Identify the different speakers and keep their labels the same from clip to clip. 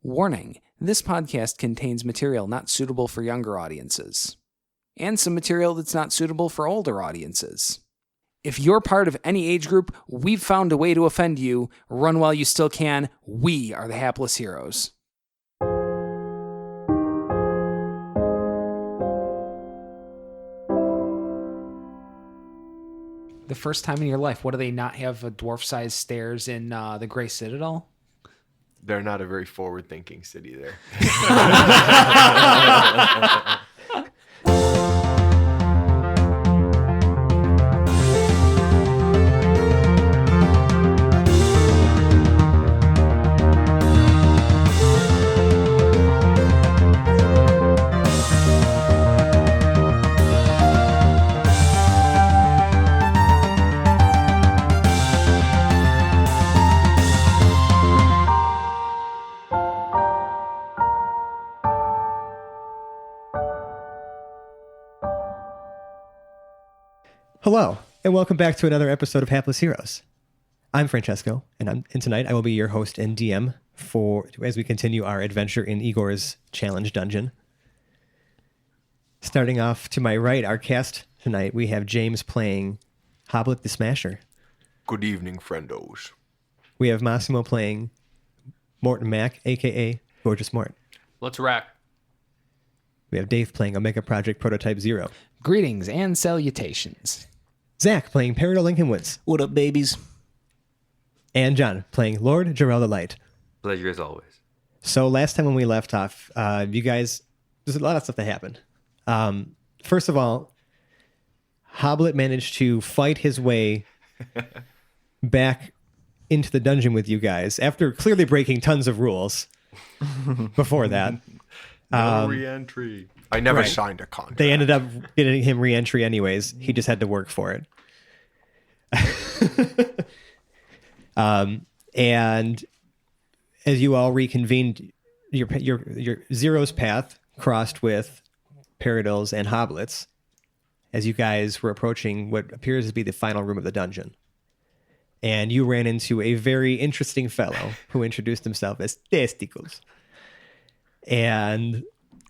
Speaker 1: Warning, this podcast contains material not suitable for younger audiences, and some material that's not suitable for older audiences. If you're part of any age group, we've found a way to offend you. Run while you still can. We are the hapless heroes. The first time in your life, what do they not have dwarf-sized stairs in the Grey Citadel?
Speaker 2: They're not a very forward-thinking city there.
Speaker 3: Hello, and welcome back to another episode of Hapless Heroes. I'm Francesco, and tonight I will be your host and DM as we continue our adventure in Igor's challenge dungeon. Starting off to my right, our cast tonight, we have James playing Hoblet the Smasher.
Speaker 2: Good evening, friendos.
Speaker 3: We have Massimo playing Morton Mac, a.k.a. Gorgeous Mort.
Speaker 4: Let's rack.
Speaker 3: We have Dave playing Omega Project Prototype Zero.
Speaker 1: Greetings and salutations.
Speaker 3: Zach playing Peridot Lincoln Woods.
Speaker 5: What up, babies?
Speaker 3: And John playing Lord Jarrell the Light.
Speaker 6: Pleasure as always.
Speaker 3: So last time when we left off, you guys, there's a lot of stuff that happened. First of all, Hoblet managed to fight his way back into the dungeon with you guys after clearly breaking tons of rules before that.
Speaker 2: No re-entry. I never signed a contract.
Speaker 3: They ended up getting him re-entry anyways. He just had to work for it. And as you all reconvened, your Zero's path crossed with Peridot's and Hoblet's as you guys were approaching what appears to be the final room of the dungeon. And you ran into a very interesting fellow who introduced himself as Testicles. And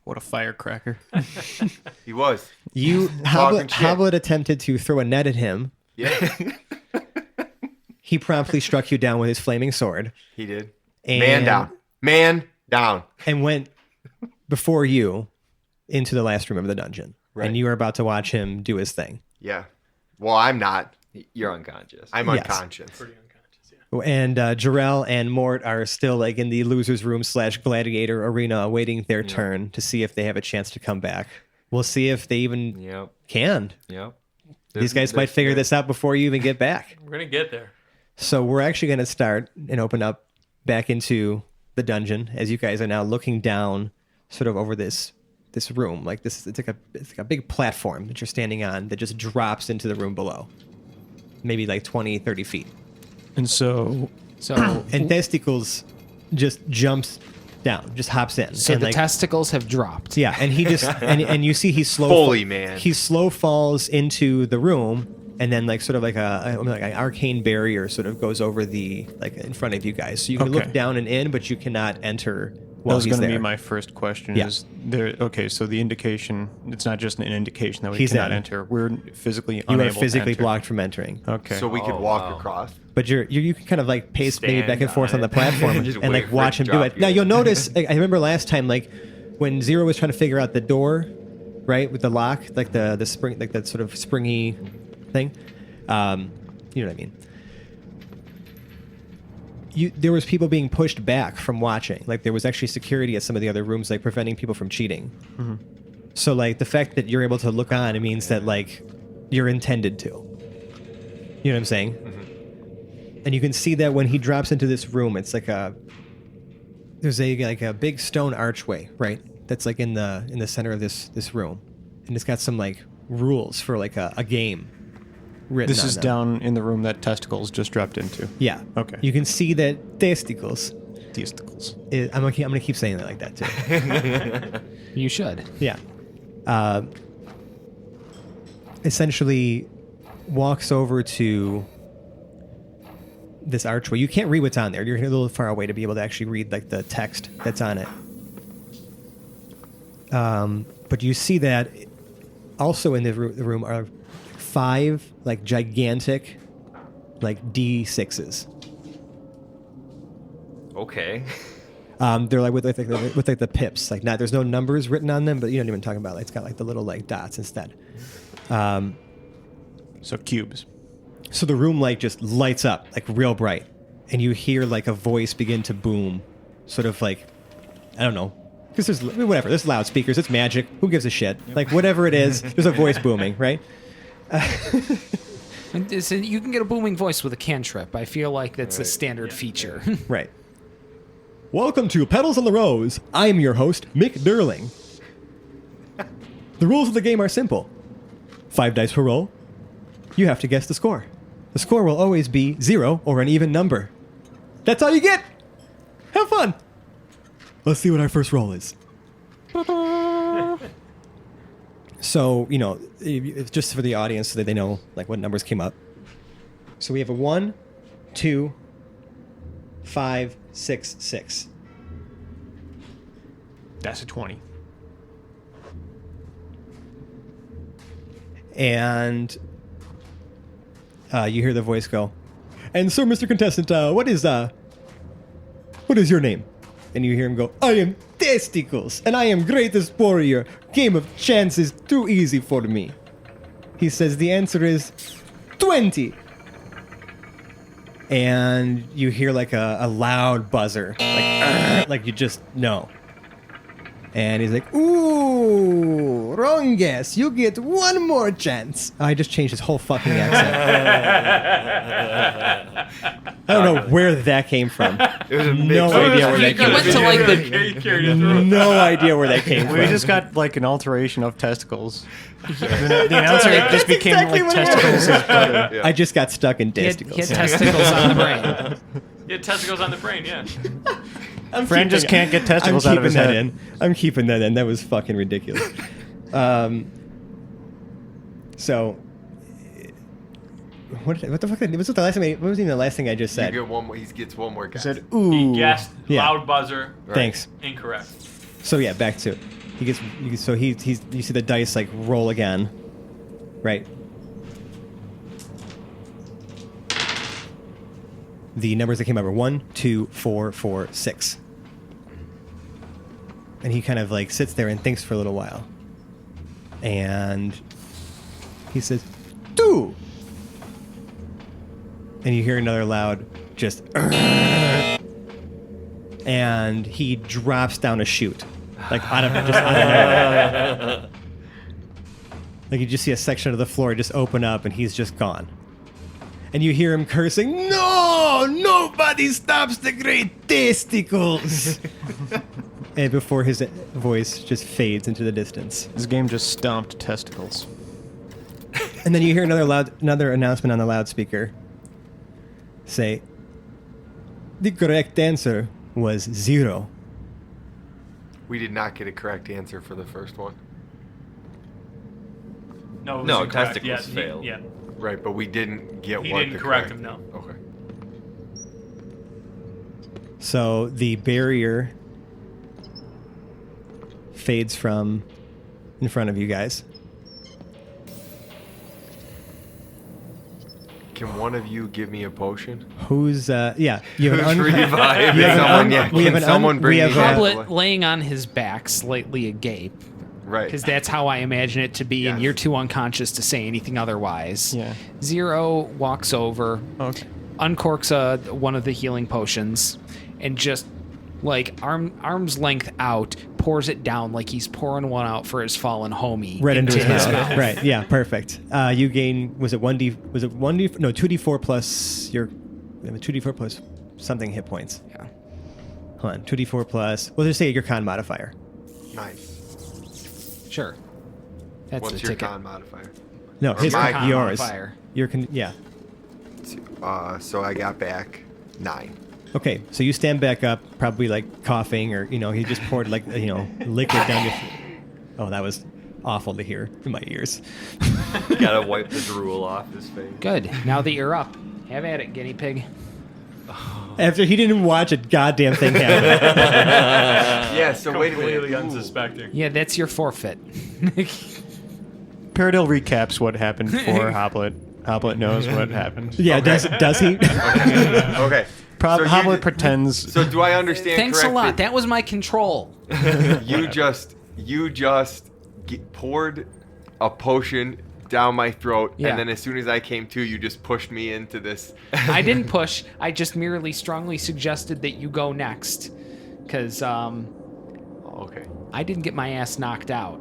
Speaker 5: What a firecracker.
Speaker 2: He was.
Speaker 3: Hoblet attempted to throw a net at him.
Speaker 2: Yeah.
Speaker 3: He promptly struck you down with his flaming sword.
Speaker 2: He did.
Speaker 3: And,
Speaker 2: Man down. Man down.
Speaker 3: And went before you into the last room of the dungeon.
Speaker 2: Right.
Speaker 3: And you were about to watch him do his thing.
Speaker 2: Yeah. Well, I'm not.
Speaker 6: You're unconscious.
Speaker 2: I'm
Speaker 3: Yes.
Speaker 2: unconscious.
Speaker 3: And Jarrell and Mort are still like in the loser's room / gladiator arena awaiting their turn to see if they have a chance to come back. We'll see if they even can.
Speaker 6: Yep.
Speaker 3: These guys might figure this out before you even get back.
Speaker 4: We're going to get there.
Speaker 3: So we're actually going to start and open up back into the dungeon as you guys are now looking down sort of over this room. Like this, it's like a big platform that you're standing on that just drops into the room below. Maybe like 20, 30 feet.
Speaker 5: And so
Speaker 3: And Testicles just jumps down, just hops in.
Speaker 1: So
Speaker 3: and
Speaker 1: the testicles have dropped.
Speaker 3: Yeah, and he just and you see he slow
Speaker 2: Fully, man.
Speaker 3: He slow falls into the room, and then like sort of like an arcane barrier sort of goes over the like in front of you guys. So you can look down and in, but you cannot enter.
Speaker 5: that was
Speaker 3: going to
Speaker 5: be my first question.
Speaker 3: Yeah.
Speaker 5: Is there? Okay, so the indication, it's not just an indication that we
Speaker 3: He's
Speaker 5: cannot
Speaker 3: in.
Speaker 5: enter. We're physically
Speaker 3: You
Speaker 5: unable
Speaker 3: are physically
Speaker 5: to enter.
Speaker 3: blocked from entering.
Speaker 5: Okay.
Speaker 2: So we could walk across.
Speaker 3: But you can kind of like pace maybe
Speaker 6: Stand
Speaker 3: back and forth
Speaker 6: on
Speaker 3: on the
Speaker 6: it.
Speaker 3: platform
Speaker 6: Just
Speaker 3: and
Speaker 6: wait
Speaker 3: like
Speaker 6: for
Speaker 3: watch
Speaker 6: it
Speaker 3: him
Speaker 6: to
Speaker 3: do
Speaker 6: drop
Speaker 3: it.
Speaker 6: you
Speaker 3: Now
Speaker 6: in.
Speaker 3: you'll notice. I remember last time like when Zero was trying to figure out the door, right, with the lock, like the spring, like that sort of springy thing. You know what I mean? There was people being pushed back from watching. Like there was actually security at some of the other rooms, like preventing people from cheating.
Speaker 5: Mm-hmm.
Speaker 3: So like the fact that you're able to look on, it means that like you're intended to. You know what I'm saying? Mm-hmm. And you can see that when he drops into this room, it's like there's a big stone archway, right? That's like in the center of this room, and it's got some like rules for like a game written.
Speaker 5: This
Speaker 3: on
Speaker 5: is
Speaker 3: them.
Speaker 5: down in the room that Testicles just dropped into.
Speaker 3: Yeah.
Speaker 5: Okay.
Speaker 3: You can see that Testicles.
Speaker 5: Testicles.
Speaker 3: I'm gonna keep saying that like that too.
Speaker 1: You should.
Speaker 3: Yeah. Essentially walks over to this archway. You can't read what's on there. You're a little far away to be able to actually read like the text that's on it. But you see that also in the room are 5 like gigantic like D6s.
Speaker 6: Okay.
Speaker 3: They're like with the pips. Like not there's no numbers written on them, but you know what I'm talking about. Like it's got like the little like dots instead.
Speaker 5: So cubes.
Speaker 3: So the room like just lights up like real bright, and you hear like a voice begin to boom, sort of like I don't know, because there's whatever. There's loudspeakers. It's magic. Who gives a shit? Like whatever it is, there's a voice booming, right?
Speaker 1: So you can get a booming voice with a cantrip. I feel like that's a standard feature.
Speaker 3: Right. Welcome to Petals on the Rose. I'm your host, Mick Durling. The rules of the game are simple. 5 dice per roll. You have to guess the score. The score will always be 0 or an even number. That's all you get. Have fun. Let's see what our first roll is. So, you know, it's just for the audience so that they know like what numbers came up. So we have a 1, 2, 5, 6, 6.
Speaker 5: That's a 20.
Speaker 3: And you hear the voice go, and so, Mr. Contestant, what is your name? And you hear him go, I am Testicles, and I am greatest warrior. Game of chance is too easy for me. He says the answer is 20. And you hear like a loud buzzer, like you just know. And he's like, ooh, wrong guess. You get one more chance. I just changed his whole fucking accent. I don't know where that came from.
Speaker 6: It was a
Speaker 3: No idea where that
Speaker 1: You
Speaker 3: came
Speaker 1: went to
Speaker 3: from.
Speaker 1: like the
Speaker 3: No idea where that came from.
Speaker 5: We just got like an alteration of testicles. The announcer just became
Speaker 3: exactly
Speaker 5: like
Speaker 3: what it
Speaker 5: testicles.
Speaker 3: was.
Speaker 6: Yeah.
Speaker 3: I just got stuck in
Speaker 1: he had
Speaker 3: testicles.
Speaker 1: testicles on the brain.
Speaker 4: Yeah, testicles on the brain, yeah.
Speaker 5: Fran just can't get testicles out of his
Speaker 3: that
Speaker 5: head.
Speaker 3: in. I'm keeping that in. That was fucking ridiculous. So, what the fuck? What was the last thing? What was even the last thing I just
Speaker 2: You
Speaker 3: said?
Speaker 2: get one more, he gets one more
Speaker 5: He
Speaker 2: guess.
Speaker 5: said, ooh.
Speaker 4: He guessed
Speaker 3: Yeah.
Speaker 4: loud buzzer.
Speaker 3: Thanks.
Speaker 4: Incorrect.
Speaker 3: So yeah, back to it. He gets. So he's. You see the dice like roll again, right? The numbers that came up were 1, 2, 4, 4, 6. And he kind of like sits there and thinks for a little while. And he says, 2. And you hear another loud just and he drops down a chute. Like out of nowhere. Like you just see a section of the floor just open up and he's just gone. And you hear him cursing, no! Nobody stops the great testicles! And before his voice just fades into the distance.
Speaker 5: This game just stomped testicles.
Speaker 3: And then you hear another announcement on the loudspeaker. Say, the correct answer was 0.
Speaker 2: We did not get a correct answer for the first one.
Speaker 4: No, it was
Speaker 6: No,
Speaker 4: incorrect.
Speaker 6: testicles
Speaker 4: Yeah,
Speaker 6: failed.
Speaker 4: Yeah.
Speaker 2: Right, but we didn't get
Speaker 4: He
Speaker 2: what
Speaker 4: didn't
Speaker 2: the
Speaker 4: correct him, no.
Speaker 2: Okay.
Speaker 3: So the barrier fades from in front of you guys.
Speaker 2: Can one of you give me a potion?
Speaker 3: Who's yeah? You have an
Speaker 2: Who's revived?
Speaker 3: you have an
Speaker 2: Someone,
Speaker 3: un-
Speaker 2: yeah.
Speaker 3: we have
Speaker 2: Can
Speaker 3: an
Speaker 2: someone
Speaker 3: un-
Speaker 2: bring
Speaker 3: we have
Speaker 2: me
Speaker 3: a-
Speaker 2: that?
Speaker 1: Goblet laying on his back, slightly agape.
Speaker 2: Right.
Speaker 1: Because that's how I imagine it to be, and
Speaker 2: Yes.
Speaker 1: you're too unconscious to say anything otherwise.
Speaker 5: Yeah.
Speaker 1: 0 walks over,
Speaker 5: Okay.
Speaker 1: uncorks one of the healing potions, and just, like, arm's length out, pours it down like he's pouring one out for his fallen homie.
Speaker 3: right into his mouth. Right. Yeah. Perfect. You gain. Was it 1d? Was it 1d? No, 2d4 plus your. 2d4 plus something hit points.
Speaker 1: Yeah.
Speaker 3: Hold on. 2d4 plus. We'll just say your con modifier.
Speaker 2: Nice.
Speaker 1: Sure. That's
Speaker 2: What's
Speaker 1: the
Speaker 2: your
Speaker 1: ticket.
Speaker 2: con modifier?
Speaker 3: No,
Speaker 2: Or
Speaker 3: his
Speaker 2: my
Speaker 1: con
Speaker 3: yours.
Speaker 1: modifier.
Speaker 3: Your yeah.
Speaker 2: So I got back 9.
Speaker 3: Okay, so you stand back up, probably like coughing, or he just poured like liquid down your. Oh, that was awful to hear in my ears.
Speaker 6: Gotta wipe the drool off his face.
Speaker 1: Good. Now that you're up, have at it, guinea pig.
Speaker 3: After he didn't watch a goddamn thing happen.
Speaker 2: Yeah, so wait a
Speaker 4: Completely
Speaker 2: minute.
Speaker 4: unsuspecting.
Speaker 1: Yeah, that's your forfeit.
Speaker 5: Paradil recaps what happened for Hoblet. Hoblet knows what happened.
Speaker 3: Yeah, does he?
Speaker 2: Okay. So
Speaker 5: Hoblet pretends.
Speaker 2: So do I understand
Speaker 1: Thanks a
Speaker 2: correctly?
Speaker 1: lot. That was my control.
Speaker 2: You just poured a potion down my throat,
Speaker 1: Yeah.
Speaker 2: and then as soon as I came to, you just pushed me into this.
Speaker 1: I didn't push. I just merely strongly suggested that you go next. Because
Speaker 2: Okay.
Speaker 1: I didn't get my ass knocked out.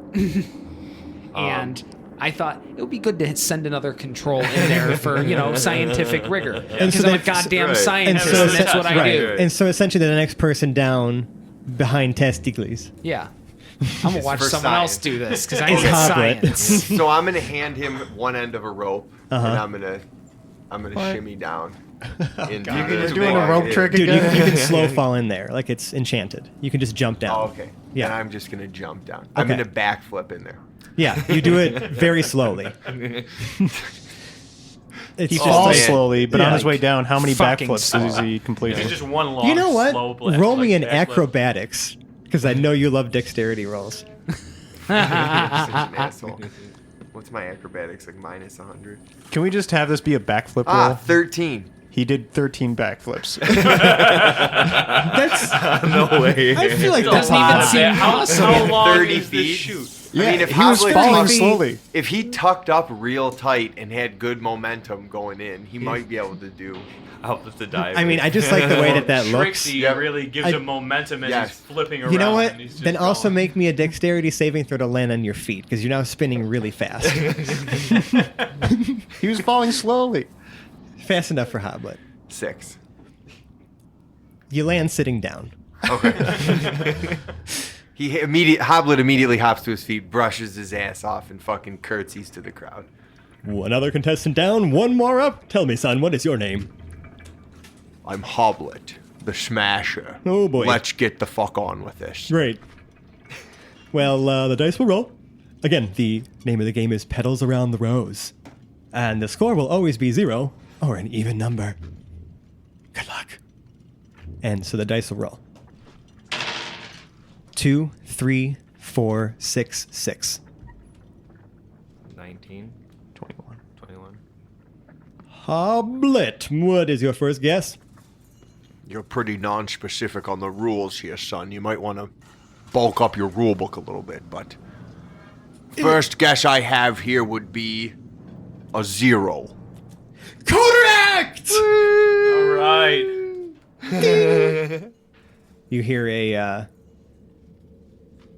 Speaker 1: And I thought it would be good to send another control in there for, scientific rigor. Because
Speaker 3: so
Speaker 1: I'm a
Speaker 3: that's-
Speaker 1: goddamn
Speaker 2: right.
Speaker 1: scientist,
Speaker 3: And
Speaker 1: and,
Speaker 3: so
Speaker 1: that's what I
Speaker 3: right.
Speaker 1: do.
Speaker 3: And so essentially the next person down behind Testicles.
Speaker 1: Yeah. I'm going to watch
Speaker 2: for
Speaker 1: someone else
Speaker 2: science.
Speaker 1: do this, because I
Speaker 3: It's
Speaker 1: need
Speaker 3: Hoblet.
Speaker 1: science.
Speaker 2: So I'm gonna hand him one end of a rope,
Speaker 3: Uh-huh.
Speaker 2: and I'm gonna shimmy down. Into
Speaker 5: You're
Speaker 2: the
Speaker 5: doing a rope trick
Speaker 3: Dude, you
Speaker 5: again?
Speaker 3: can slow fall in there. Like it's enchanted. You can just jump down.
Speaker 2: Oh, okay.
Speaker 3: Yeah.
Speaker 2: And I'm just gonna jump down. I'm
Speaker 3: Okay.
Speaker 2: gonna backflip in there.
Speaker 3: Yeah, you do it very slowly. It's
Speaker 5: He
Speaker 3: just
Speaker 5: falls
Speaker 3: like-
Speaker 5: slowly, but
Speaker 3: yeah.
Speaker 5: on his way down, how many
Speaker 1: Fucking
Speaker 5: backflips does
Speaker 1: slow.
Speaker 5: he complete?
Speaker 4: It's just one long,
Speaker 3: You know what?
Speaker 4: slow blast,
Speaker 3: Roll me
Speaker 4: like
Speaker 3: an
Speaker 4: backflip.
Speaker 3: acrobatics, because I know you love dexterity rolls.
Speaker 2: Such an asshole. What's my acrobatics? Like minus 100.
Speaker 5: Can we just have this be a backflip roll?
Speaker 2: 13.
Speaker 5: He did 13 backflips.
Speaker 3: That's
Speaker 6: No way.
Speaker 3: I feel like that's
Speaker 1: Doesn't even
Speaker 3: odd.
Speaker 1: seem
Speaker 4: How
Speaker 1: possible.
Speaker 4: long
Speaker 2: 30
Speaker 4: is this
Speaker 2: feet.
Speaker 4: shoot?
Speaker 2: I mean, if
Speaker 5: he was
Speaker 2: Hoblet
Speaker 5: falling
Speaker 2: tucked-
Speaker 5: slowly.
Speaker 2: if he tucked up real tight and had good momentum going in, he might be able to do.
Speaker 6: Help us to dive.
Speaker 3: I mean, I just like the way that looks.
Speaker 4: Trixie
Speaker 2: Yep.
Speaker 4: really gives
Speaker 3: I-
Speaker 4: him momentum as
Speaker 2: Yes.
Speaker 4: he's flipping around.
Speaker 3: You know what?
Speaker 4: and he's just
Speaker 3: Then also
Speaker 4: going.
Speaker 3: make me a dexterity saving throw to land on your feet, because you're now spinning really fast.
Speaker 5: He was falling slowly.
Speaker 3: Fast enough for Hoblet.
Speaker 2: 6.
Speaker 3: You land sitting down.
Speaker 2: Okay. Hoblet immediately hops to his feet, brushes his ass off, and fucking curtsies to the crowd.
Speaker 3: Another contestant down, one more up. Tell me, son, what is your name?
Speaker 2: I'm Hoblet, the Smasher.
Speaker 3: Oh, boy.
Speaker 2: Let's get the fuck on with this.
Speaker 3: Great. Well, the dice will roll. Again, the name of the game is Petals Around the Rose. And the score will always be 0 or an even number. Good luck. And so the dice will roll. 2, 3, 4, 6, 6.
Speaker 6: 19,
Speaker 5: 21.
Speaker 6: 21.
Speaker 3: Hoblet, what is your first guess?
Speaker 2: You're pretty non-specific on the rules here, son. You might want to bulk up your rule book a little bit, but... First guess I have here would be a 0.
Speaker 3: Correct!
Speaker 4: All right.
Speaker 3: You hear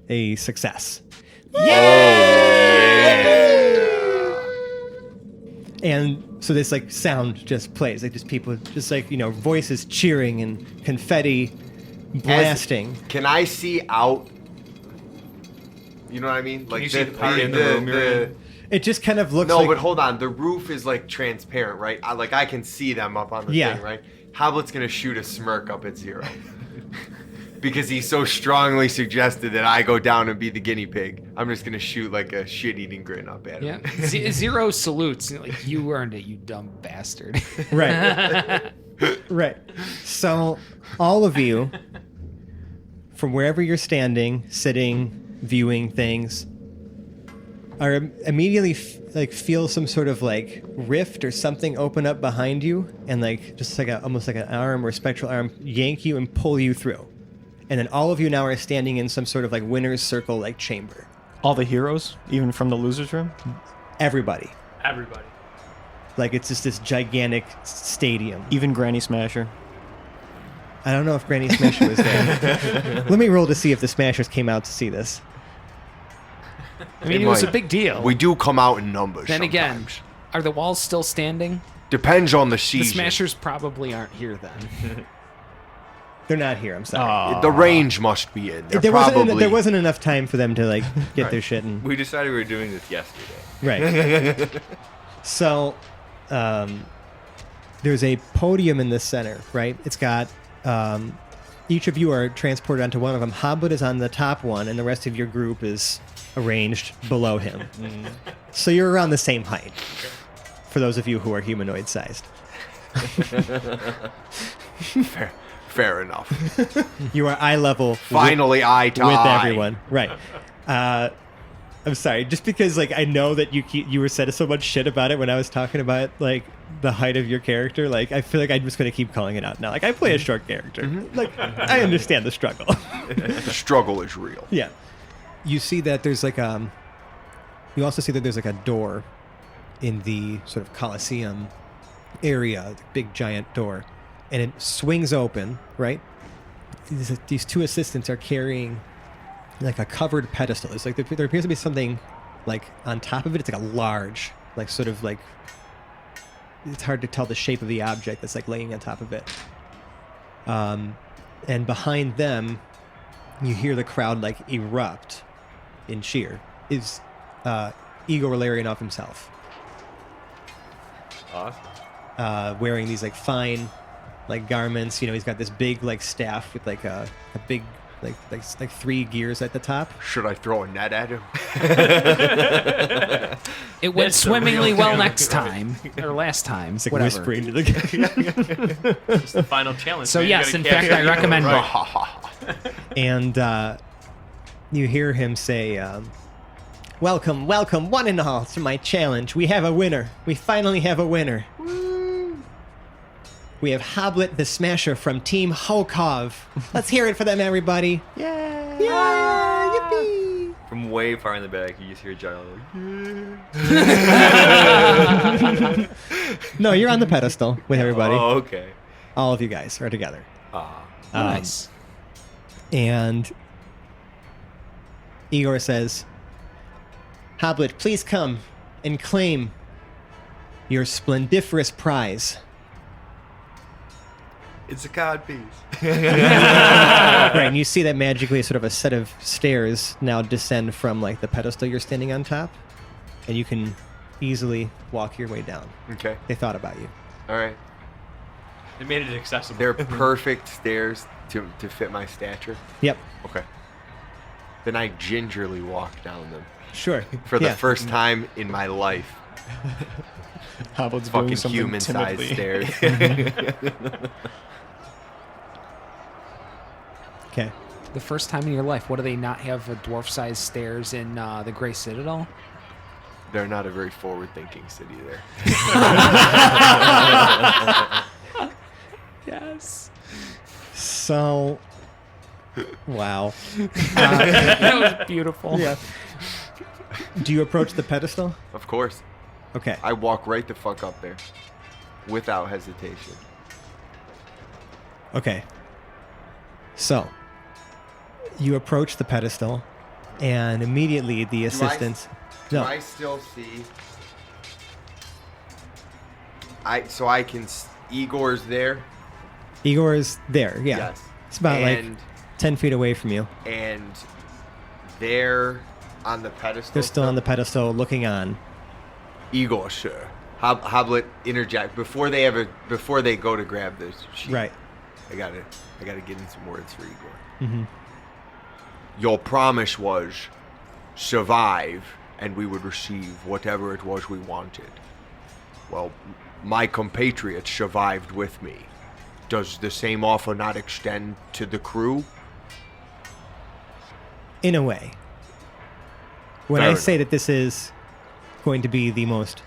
Speaker 3: a success. And so this like sound just plays, like just people, just like voices cheering and confetti blasting.
Speaker 2: Can I see out? You know what I mean? Like
Speaker 4: you see the party in the room you're in?
Speaker 3: It just kind of looks
Speaker 2: No,
Speaker 3: like
Speaker 2: but hold on. The roof is like transparent, right? I can see them up on the
Speaker 3: Yeah.
Speaker 2: thing, right? Hoblet's gonna shoot a smirk up at 0. Because he so strongly suggested that I go down and be the guinea pig. I'm just gonna shoot like a shit-eating grin up at him.
Speaker 1: Yeah. 0 salutes. Like, you earned it, you dumb bastard.
Speaker 3: right, right. So all of you, from wherever you're standing, sitting, viewing things, are immediately feel some sort of like rift or something open up behind you, and like just like almost like an arm or spectral arm yank you and pull you through. And then all of you now are standing in some sort of like winner's circle like chamber.
Speaker 5: All the heroes, even from the loser's room?
Speaker 3: Everybody.
Speaker 4: Everybody.
Speaker 3: Like it's just this gigantic stadium.
Speaker 5: Even Granny Smasher?
Speaker 3: I don't know if Granny Smasher was there. Let me roll to see if the Smashers came out to see this.
Speaker 1: I mean, it was a big deal.
Speaker 2: We do come out in numbers.
Speaker 1: Then again,
Speaker 2: sometimes.
Speaker 1: are the walls still standing?
Speaker 2: Depends on the
Speaker 1: The
Speaker 2: season.
Speaker 1: Smashers probably aren't here then.
Speaker 3: They're not here. I'm sorry.
Speaker 2: The range must be in. They're
Speaker 3: there
Speaker 2: probably.
Speaker 3: wasn't enough time for them to like get their shit in.
Speaker 6: We decided we were doing this yesterday.
Speaker 3: Right. So, there's a podium in the center, right? It's got each of you are transported onto one of them. Hoblet is on the top one, and the rest of your group is arranged below him. So you're around the same height. For those of you who are humanoid sized.
Speaker 2: Fair enough.
Speaker 3: You are eye level.
Speaker 2: Finally, eye to
Speaker 3: with
Speaker 2: eye.
Speaker 3: everyone, right? I'm sorry, just because like I know that you were said so much shit about it when I was talking about like the height of your character. Like I feel like I'm just going to keep calling it out now. Like I play a short character. Like I understand the struggle.
Speaker 2: The struggle is real.
Speaker 3: Yeah. You see that there's like you also see that there's like a door in the sort of Colosseum area, the big giant door, and it swings open. Right. These two assistants are carrying like a covered pedestal. It's like there appears to be something like on top of it. It's like a large, like sort of like, it's hard to tell the shape of the object that's like laying on top of it. And behind them, you hear the crowd like erupt in cheer. Is Igor Larionov himself.
Speaker 6: Awesome.
Speaker 3: Wearing these like fine like garments. You know, he's got this big like staff with like a big like 3 gears at the top.
Speaker 2: Should I throw a net at him?
Speaker 1: It went
Speaker 4: That's the
Speaker 1: swimmingly
Speaker 4: real
Speaker 1: well
Speaker 4: deal.
Speaker 1: next time, or last time.
Speaker 3: It's like
Speaker 1: whatever.
Speaker 3: whispering to the guy.
Speaker 4: It's the final challenge.
Speaker 1: So
Speaker 4: man. You
Speaker 1: yes,
Speaker 4: gotta
Speaker 1: in
Speaker 4: capture
Speaker 1: fact, I
Speaker 4: Igor,
Speaker 1: recommend
Speaker 4: right.
Speaker 3: And you hear him say, welcome, one and all to my challenge. We have a winner. We finally have a winner. We have Hoblet the Smasher from Team Hokov. Let's hear it for them, everybody.
Speaker 6: Yeah.
Speaker 3: Yeah, yippee.
Speaker 6: From way far in the back, you just hear John like,
Speaker 3: No, you're on the pedestal with everybody.
Speaker 6: Oh, okay.
Speaker 3: All of you guys are together.
Speaker 1: Nice.
Speaker 3: And Igor says, Hoblet, please come and claim your splendiferous prize.
Speaker 6: It's a cod piece.
Speaker 3: Right, and you see that magically sort of a set of stairs now descend from like the pedestal you're standing on top, and you can easily walk your way down.
Speaker 2: Okay.
Speaker 3: They thought about you.
Speaker 2: All right.
Speaker 4: They made it accessible.
Speaker 2: They're perfect stairs to fit my stature.
Speaker 3: Yep,
Speaker 2: Okay. Then I gingerly walk down them
Speaker 3: sure.
Speaker 2: for the
Speaker 3: Yeah.
Speaker 2: first time in my life.
Speaker 5: Hoblet's doing
Speaker 2: Fucking
Speaker 5: something
Speaker 2: human-sized
Speaker 5: timidly.
Speaker 2: stairs.
Speaker 3: Okay.
Speaker 1: The first time in your life, what do they not have a dwarf-sized stairs in the Grey Citadel?
Speaker 2: They're not a very forward-thinking city there.
Speaker 1: Yes.
Speaker 3: So, wow.
Speaker 1: That was beautiful.
Speaker 3: Yeah. Do you approach the pedestal?
Speaker 2: Of course.
Speaker 3: Okay.
Speaker 2: I walk right the fuck up there without hesitation.
Speaker 3: Okay. So, you approach the pedestal, and immediately the assistants.
Speaker 2: Do I still see? So I can. Igor's there.
Speaker 3: Igor is there. Yeah.
Speaker 2: Yes.
Speaker 3: It's about like 10 feet away from you.
Speaker 2: And they're on the pedestal.
Speaker 3: They're still on the pedestal, looking on.
Speaker 2: Igor, sure. Hoblet interject before they go to grab this sheet.
Speaker 3: Right.
Speaker 2: I gotta get in some words for Igor.
Speaker 3: Mm-hmm.
Speaker 2: Your promise was survive, and we would receive whatever it was we wanted. Well, my compatriots survived with me. Does the same offer not extend to the crew?
Speaker 3: In a way. When
Speaker 2: Fair
Speaker 3: I
Speaker 2: enough.
Speaker 3: say that this is going to be the most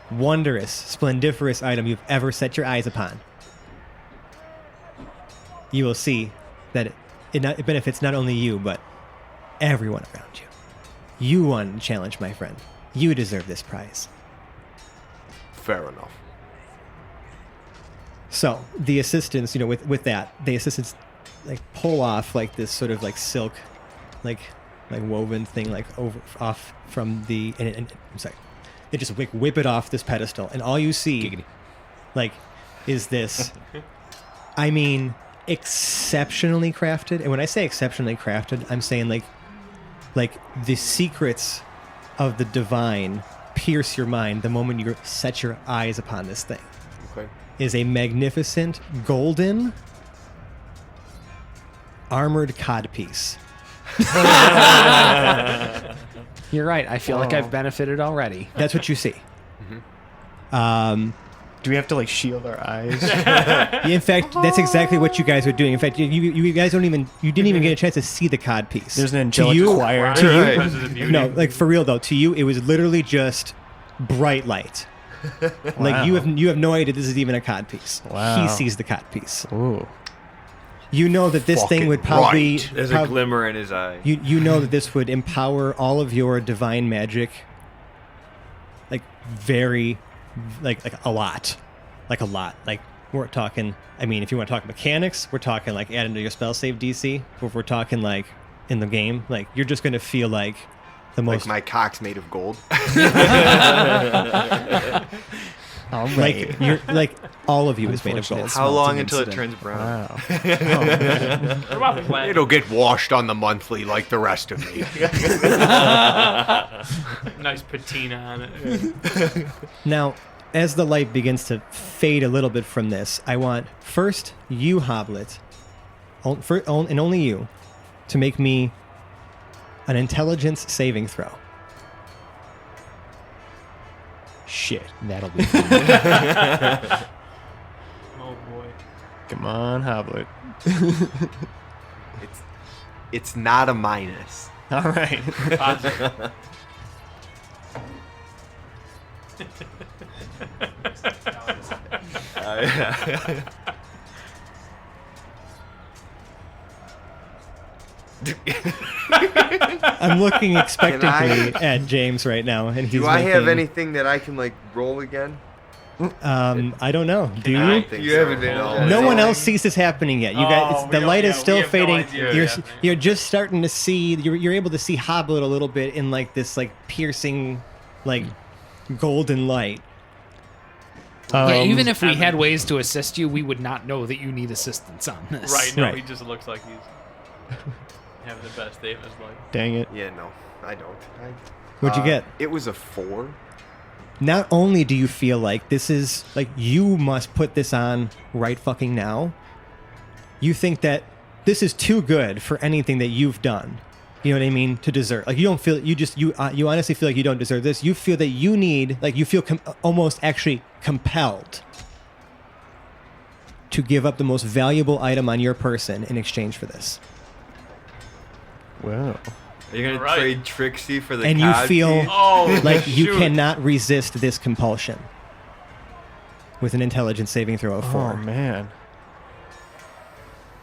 Speaker 3: wondrous, splendiferous item you've ever set your eyes upon, you will see that it benefits not only you, but everyone around you. You won the challenge, my friend. You deserve this prize.
Speaker 2: Fair enough.
Speaker 3: So the assistants, with that, the assistants like pull off like this sort of like silk, like woven thing, like off from the. And I'm sorry, they just whip it off this pedestal, and all you see, like, is this. I mean, exceptionally crafted, and when I say exceptionally crafted, I'm saying like the secrets of the divine pierce your mind the moment you set your eyes upon this thing.
Speaker 2: Okay.
Speaker 3: Is a magnificent golden armored codpiece.
Speaker 1: You're right. I feel like I've benefited already.
Speaker 3: That's what you see.
Speaker 5: Do we have to like shield our eyes?
Speaker 3: In fact, that's exactly what you guys are doing. In fact, you guys didn't even get a chance to see the cod piece.
Speaker 5: There's an angelic choir.
Speaker 3: To you,
Speaker 4: Because of the beauty.
Speaker 3: no, like for real though. To you, it was literally just bright light. Like you have no idea this is even a cod piece.
Speaker 5: Wow.
Speaker 3: He sees the cod piece.
Speaker 5: Ooh.
Speaker 3: You know that this thing would probably
Speaker 6: There's a glimmer in his eye.
Speaker 3: you know that this would empower all of your divine magic, like very, like a lot. Like we're talking. I mean, if you want to talk mechanics, we're talking like adding to your spell save DC. If we're talking like in the game, like you're just gonna feel like the most.
Speaker 2: Like my cock's made of gold.
Speaker 5: All right.
Speaker 3: like you're like all of you is made of gold.
Speaker 6: How long
Speaker 1: Smelting
Speaker 6: until it
Speaker 1: incident.
Speaker 6: turns brown?
Speaker 5: Wow.
Speaker 4: What about platinum?
Speaker 2: It'll get washed on the monthly like the rest of me.
Speaker 4: Nice patina on it.
Speaker 3: Now, as the light begins to fade a little bit from this, I want first you, Hoblet, and only you, to make me an intelligence saving throw. Shit.
Speaker 1: That'll be fun.
Speaker 4: Oh boy.
Speaker 5: Come on, Hoblet.
Speaker 2: It's not a minus.
Speaker 5: All right.
Speaker 4: Positive.
Speaker 3: I'm looking expectantly at James right now, and he's
Speaker 2: Do I have
Speaker 3: making-
Speaker 2: anything that I can like roll again?
Speaker 3: I don't know. Do
Speaker 4: I
Speaker 3: you?
Speaker 2: think
Speaker 6: You
Speaker 2: so.
Speaker 6: have advantage.
Speaker 3: No one else sees this happening yet. You guys,
Speaker 4: Oh,
Speaker 3: the
Speaker 4: we
Speaker 3: light
Speaker 4: don't-
Speaker 3: is
Speaker 4: yeah,
Speaker 3: still
Speaker 4: we have no
Speaker 3: fading.
Speaker 4: idea
Speaker 3: You're
Speaker 4: what's happening.
Speaker 3: you're just starting to see. You're able to see Hoblet a little bit in like this like piercing, like golden light.
Speaker 1: Yeah, even if we
Speaker 4: I
Speaker 1: had
Speaker 4: mean-
Speaker 1: ways to assist you, we would not know that you need assistance on this.
Speaker 4: Right, no,
Speaker 3: Right.
Speaker 4: he just looks like he's having the best day of his life.
Speaker 5: Dang it.
Speaker 2: Yeah, no, I don't.
Speaker 3: What'd you get?
Speaker 2: It was a 4.
Speaker 3: Not only do you feel like this is like you must put this on right fucking now, you think that this is too good for anything that you've done. You know what I mean? To deserve. Like you don't feel you honestly feel like you don't deserve this. You feel that you need like you feel almost actually compelled to give up the most valuable item on your person in exchange for this.
Speaker 5: Wow.
Speaker 6: Are you gonna
Speaker 4: Right.
Speaker 6: trade Trixie for the
Speaker 3: And you
Speaker 6: cod
Speaker 3: feel-
Speaker 6: piece?
Speaker 4: Oh,
Speaker 3: Like you
Speaker 4: shoot.
Speaker 3: cannot resist this compulsion with an intelligence saving throw of 4.
Speaker 5: Oh man.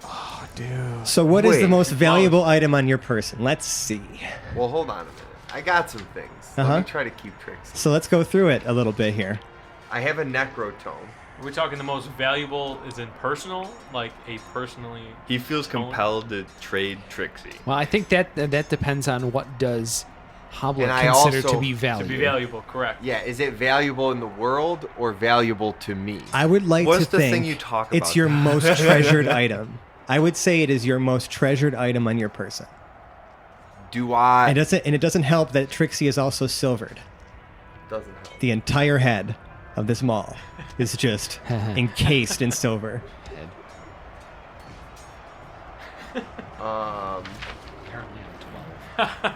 Speaker 5: Oh, dude.
Speaker 3: So what is the
Speaker 2: Wait.
Speaker 3: most valuable item on your person? Let's see.
Speaker 2: Well, hold on a minute. I got some things.
Speaker 3: Uh-huh.
Speaker 2: Let me try to keep Trixie.
Speaker 3: So let's go through it a little bit here.
Speaker 2: I have a necrotome.
Speaker 4: Are we talking the most valuable is in personal? Like a personally...
Speaker 6: He feels compelled to trade Trixie.
Speaker 1: Well, I think that depends on what does Hoblet
Speaker 2: And I
Speaker 1: consider
Speaker 2: also-
Speaker 1: to be
Speaker 4: To
Speaker 1: valuable.
Speaker 4: be valuable, correct.
Speaker 2: Yeah, is it valuable in the world or valuable to me?
Speaker 3: I would like
Speaker 6: What's
Speaker 3: to
Speaker 6: the
Speaker 3: think
Speaker 6: thing you talk
Speaker 3: it's
Speaker 6: about?
Speaker 3: your most treasured item. I would say it is your most treasured item on your person.
Speaker 2: Do I?
Speaker 3: And it doesn't help that Trixie is also silvered.
Speaker 2: Doesn't help.
Speaker 3: The entire head of this mall is just encased in silver.
Speaker 1: Apparently I'm 12.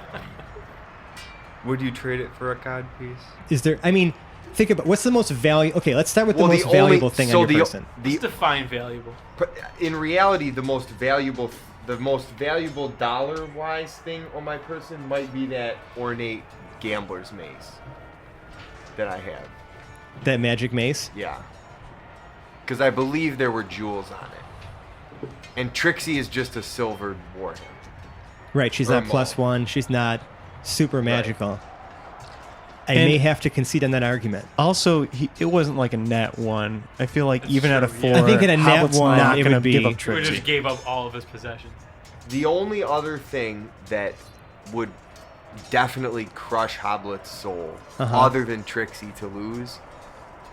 Speaker 6: Would you trade it for a cod piece?
Speaker 3: Is there? I mean, think about what's the most value. Okay, let's start with the most
Speaker 2: only-
Speaker 3: valuable thing
Speaker 2: so
Speaker 3: on your
Speaker 2: the-
Speaker 3: person.
Speaker 2: The,
Speaker 4: Let's define valuable.
Speaker 2: in reality, the most valuable dollar-wise thing on my person might be that ornate gambler's mace that I have.
Speaker 3: That magic mace.
Speaker 2: Yeah. Because I believe there were jewels on it. And Trixie is just a silver warhammer.
Speaker 3: Right, she's
Speaker 2: Or
Speaker 3: not
Speaker 2: maul.
Speaker 3: +1. She's not super magical. I
Speaker 5: And-
Speaker 3: may have to concede on that argument.
Speaker 5: Also, it wasn't like a nat 1. I feel like even out of
Speaker 4: true,
Speaker 5: 4,
Speaker 4: yeah.
Speaker 3: I think in a nat
Speaker 5: Hoblet's
Speaker 3: 1,
Speaker 5: not
Speaker 3: it
Speaker 5: gonna
Speaker 3: would be-
Speaker 5: give up
Speaker 4: We
Speaker 5: Trixie.
Speaker 4: just gave up all of his possessions.
Speaker 2: The only other thing that would definitely crush Hoblet's soul, other than Trixie to lose,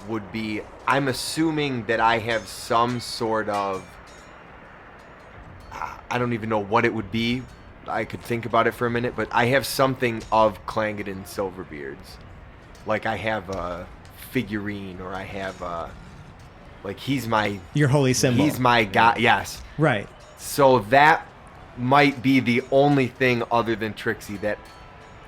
Speaker 2: would be, I'm assuming that I have some sort of, I don't even know what it would be. I could think about it for a minute, but I have something of Clangadin Silverbeards. Like I have a figurine, or I have a, like he's my
Speaker 3: Your holy symbol.
Speaker 2: He's my guy. Yes.
Speaker 3: Right.
Speaker 2: So that might be the only thing other than Trixie that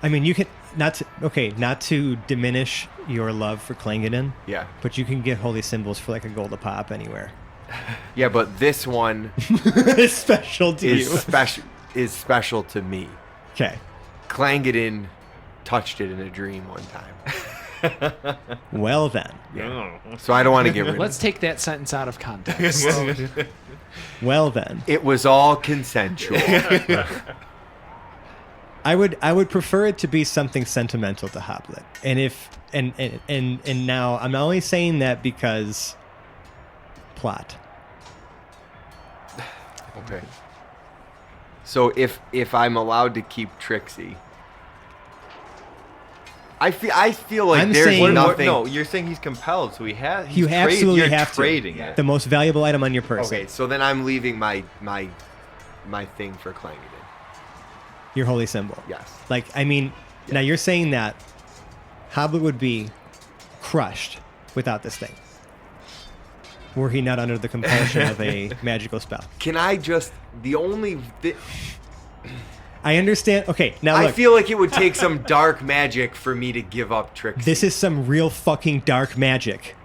Speaker 3: I mean, you can not to diminish your love for Clangeddon,
Speaker 2: Yeah.
Speaker 3: but you can get holy symbols for like a gold a pop anywhere.
Speaker 2: Yeah, but this one
Speaker 3: It's special to
Speaker 2: is
Speaker 3: you.
Speaker 2: special to me.
Speaker 3: Okay.
Speaker 2: Clangeddon touched it in a dream one time.
Speaker 3: Well then.
Speaker 2: Yeah. So I don't want to get rid of
Speaker 1: Let's
Speaker 2: it.
Speaker 1: take that sentence out of context.
Speaker 3: Well then.
Speaker 2: It was all consensual.
Speaker 3: I would prefer it to be something sentimental to Hoblet. And now I'm only saying that because plot.
Speaker 2: Okay. So if I'm allowed to keep Trixie, I feel like
Speaker 3: I'm
Speaker 2: there's
Speaker 3: saying-
Speaker 2: nothing.
Speaker 6: No, you're saying he's compelled, so he has.
Speaker 3: You absolutely
Speaker 6: you're
Speaker 3: have
Speaker 6: trading
Speaker 3: to.
Speaker 6: it.
Speaker 3: The most valuable item on your person.
Speaker 2: Okay, so then I'm leaving my thing for Clangeddon.
Speaker 3: Your holy symbol.
Speaker 2: Yes.
Speaker 3: Like, I mean, now you're saying that Hoblet would be crushed without this thing. Were he not under the compulsion of a magical spell.
Speaker 2: Can I just
Speaker 3: I understand. Okay, now
Speaker 2: I
Speaker 3: look.
Speaker 2: feel like it would take some dark magic for me to give up Trixie.
Speaker 3: This is some real fucking dark magic.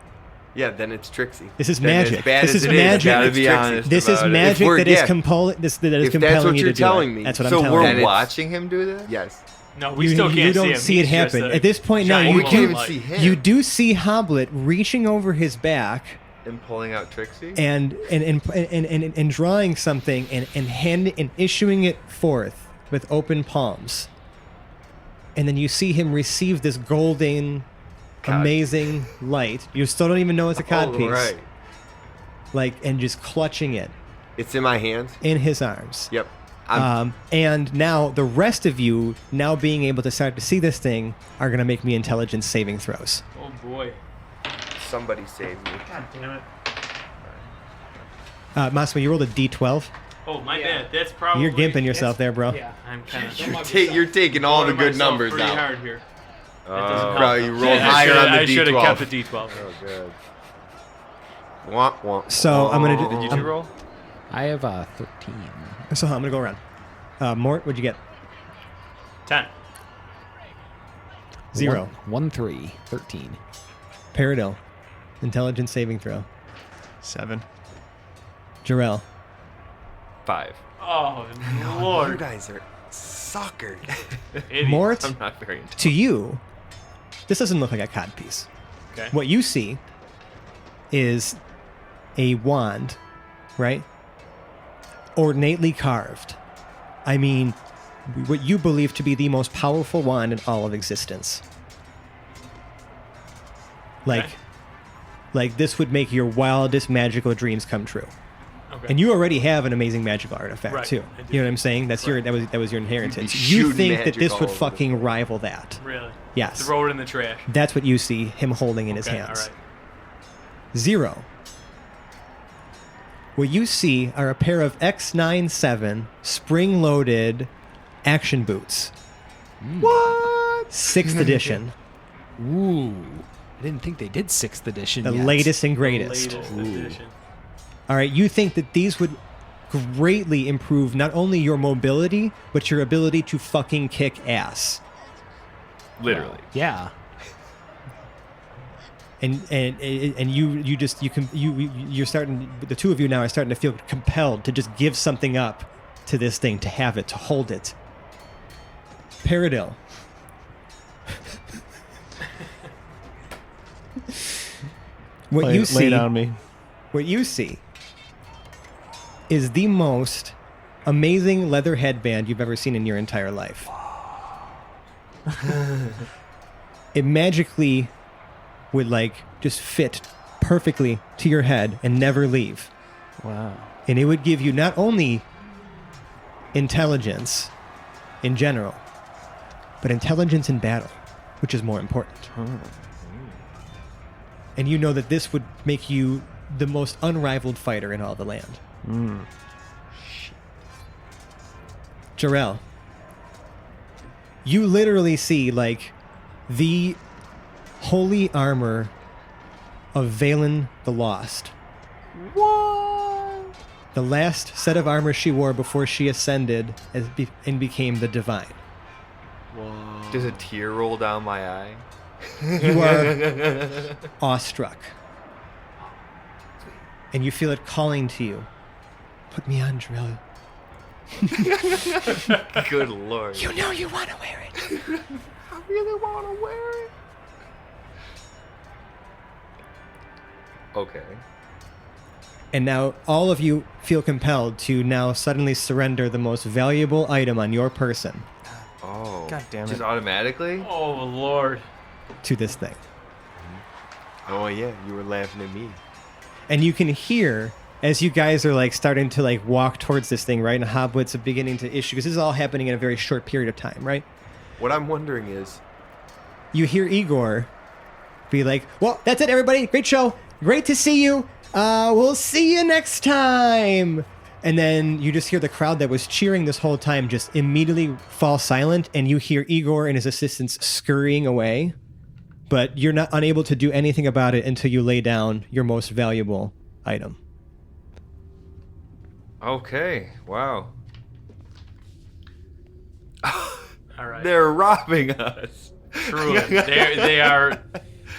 Speaker 2: Yeah, then it's Trixie.
Speaker 3: This is
Speaker 2: Then
Speaker 3: magic.
Speaker 2: As bad
Speaker 3: This
Speaker 2: as
Speaker 3: is
Speaker 2: it
Speaker 3: magic.
Speaker 2: then
Speaker 6: Gotta
Speaker 2: it's
Speaker 6: be
Speaker 2: Trixie.
Speaker 6: honest.
Speaker 3: This is
Speaker 6: about it.
Speaker 3: magic
Speaker 2: If we're-
Speaker 3: that is
Speaker 2: yeah.
Speaker 3: compelling. That is
Speaker 2: If
Speaker 3: compelling
Speaker 2: that's what
Speaker 3: you
Speaker 2: you're
Speaker 3: to do
Speaker 2: telling
Speaker 3: it.
Speaker 2: me.
Speaker 3: That's what
Speaker 6: So
Speaker 3: I'm telling
Speaker 6: we're
Speaker 2: Then
Speaker 3: you.
Speaker 2: it's-
Speaker 6: watching him do this?
Speaker 2: Yes.
Speaker 4: No, we still can't
Speaker 3: you
Speaker 4: see
Speaker 3: don't
Speaker 4: him.
Speaker 3: see it
Speaker 4: He's just
Speaker 3: happen.
Speaker 4: a
Speaker 3: At this point now,
Speaker 4: giant
Speaker 3: you
Speaker 2: we can't even
Speaker 4: light.
Speaker 2: see him.
Speaker 3: You do see Hoblet reaching over his back
Speaker 6: And pulling out Trixie?
Speaker 3: and drawing something and issuing it forth with open palms. And then you see him receive this golden,
Speaker 6: Cod.
Speaker 3: amazing light. You still don't even know it's a codpiece.
Speaker 2: Right.
Speaker 3: Like, and just clutching it
Speaker 2: It's in my hands.
Speaker 3: in his arms.
Speaker 2: Yep.
Speaker 3: And now the rest of you, now being able to start to see this thing, are going to make me intelligence saving throws.
Speaker 4: Oh boy.
Speaker 2: Somebody save me.
Speaker 4: God damn it.
Speaker 3: Massimo, you rolled a D12.
Speaker 4: Oh, my bad. That's probably.
Speaker 3: You're gimping yourself there, bro.
Speaker 1: Yeah.
Speaker 4: I'm kind of.
Speaker 2: You're taking all the good numbers
Speaker 4: pretty
Speaker 2: now.
Speaker 4: hard here. That doesn't help.
Speaker 2: Probably you rolled
Speaker 4: Yeah,
Speaker 2: higher on the
Speaker 4: I should have
Speaker 2: D12.
Speaker 4: kept a D12.
Speaker 2: Oh, good. Womp, womp,
Speaker 3: So I'm going to
Speaker 6: Did you two roll?
Speaker 1: I have 13.
Speaker 3: So I'm going to go around. Mort, what'd you get?
Speaker 4: 10.
Speaker 3: 0.
Speaker 1: 1, 3, 13.
Speaker 3: Paradil, intelligence saving throw.
Speaker 5: 7.
Speaker 3: Jarrell,
Speaker 6: 5.
Speaker 4: Oh,
Speaker 2: You
Speaker 4: Lord.
Speaker 2: guys are suckers.
Speaker 4: Idiot.
Speaker 3: Mort,
Speaker 6: I'm not very intelligent.
Speaker 3: to you, this doesn't look like a codpiece.
Speaker 4: Okay.
Speaker 3: What you see is a wand, right? Ornately carved. I mean, what you believe to be the most powerful wand in all of existence. Like,
Speaker 4: Okay.
Speaker 3: like this would make your wildest magical dreams come true.
Speaker 4: Okay.
Speaker 3: And you already have an amazing magical artifact
Speaker 4: Right,
Speaker 3: too.
Speaker 4: I do.
Speaker 3: You know what I'm saying? That's your
Speaker 4: Right.
Speaker 3: that was your inheritance.
Speaker 2: You'd be
Speaker 3: You
Speaker 2: shooting
Speaker 3: think that
Speaker 2: magic
Speaker 3: this
Speaker 2: all
Speaker 3: would
Speaker 2: over the
Speaker 3: fucking
Speaker 2: place.
Speaker 3: rival that.
Speaker 4: Really?
Speaker 3: Yes.
Speaker 4: Throw it in the trash.
Speaker 3: That's what you see him holding in his
Speaker 4: Okay,
Speaker 3: hands.
Speaker 4: all right.
Speaker 3: 0. What you see are a pair of X97 spring-loaded action boots.
Speaker 2: What?
Speaker 3: 6th edition.
Speaker 1: Ooh. I didn't think they did 6th edition
Speaker 3: The
Speaker 1: yet.
Speaker 3: latest and greatest.
Speaker 4: Latest edition.
Speaker 3: All right, you think that these would greatly improve not only your mobility, but your ability to fucking kick ass.
Speaker 6: Literally.
Speaker 1: Yeah.
Speaker 3: And you're starting, the two of you now are starting to feel compelled to just give something up to this thing, to have it, to hold it. Paradil. What you see,
Speaker 5: Lay it on me.
Speaker 3: what you see is the most amazing leather headband you've ever seen in your entire life. It magically would like just fit perfectly to your head and never leave.
Speaker 1: Wow.
Speaker 3: And it would give you not only intelligence in general, but intelligence in battle, which is more important. And you know that this would make you the most unrivaled fighter in all the land. Jarrell, you literally see like the holy armor of Valen the Lost. What? The last set of armor she wore before she ascended and became the Divine.
Speaker 2: Whoa.
Speaker 6: Does a tear roll down my eye?
Speaker 3: You are awestruck. And you feel it calling to you. Put me on, drill.
Speaker 6: Good lord.
Speaker 3: You know you want to wear it.
Speaker 2: I really want to wear it.
Speaker 6: Okay.
Speaker 3: And now all of you feel compelled to now suddenly surrender the most valuable item on your person
Speaker 6: Oh.
Speaker 5: God damn it.
Speaker 6: Just automatically?
Speaker 4: Oh Lord.
Speaker 3: to this thing.
Speaker 2: Oh yeah, you were laughing at me.
Speaker 3: And you can hear as you guys are like starting to like walk towards this thing, right? And Hobwit's beginning to issue, because this is all happening in a very short period of time, right?
Speaker 2: What I'm wondering is,
Speaker 3: You hear Igor be like, well, that's it, everybody. Great show. Great to see you. We'll see you next time. And then you just hear the crowd that was cheering this whole time just immediately fall silent, and you hear Igor and his assistants scurrying away. But you're not unable to do anything about it until you lay down your most valuable item.
Speaker 6: Okay. Wow.
Speaker 4: All right.
Speaker 6: They're robbing us.
Speaker 4: Truly, they are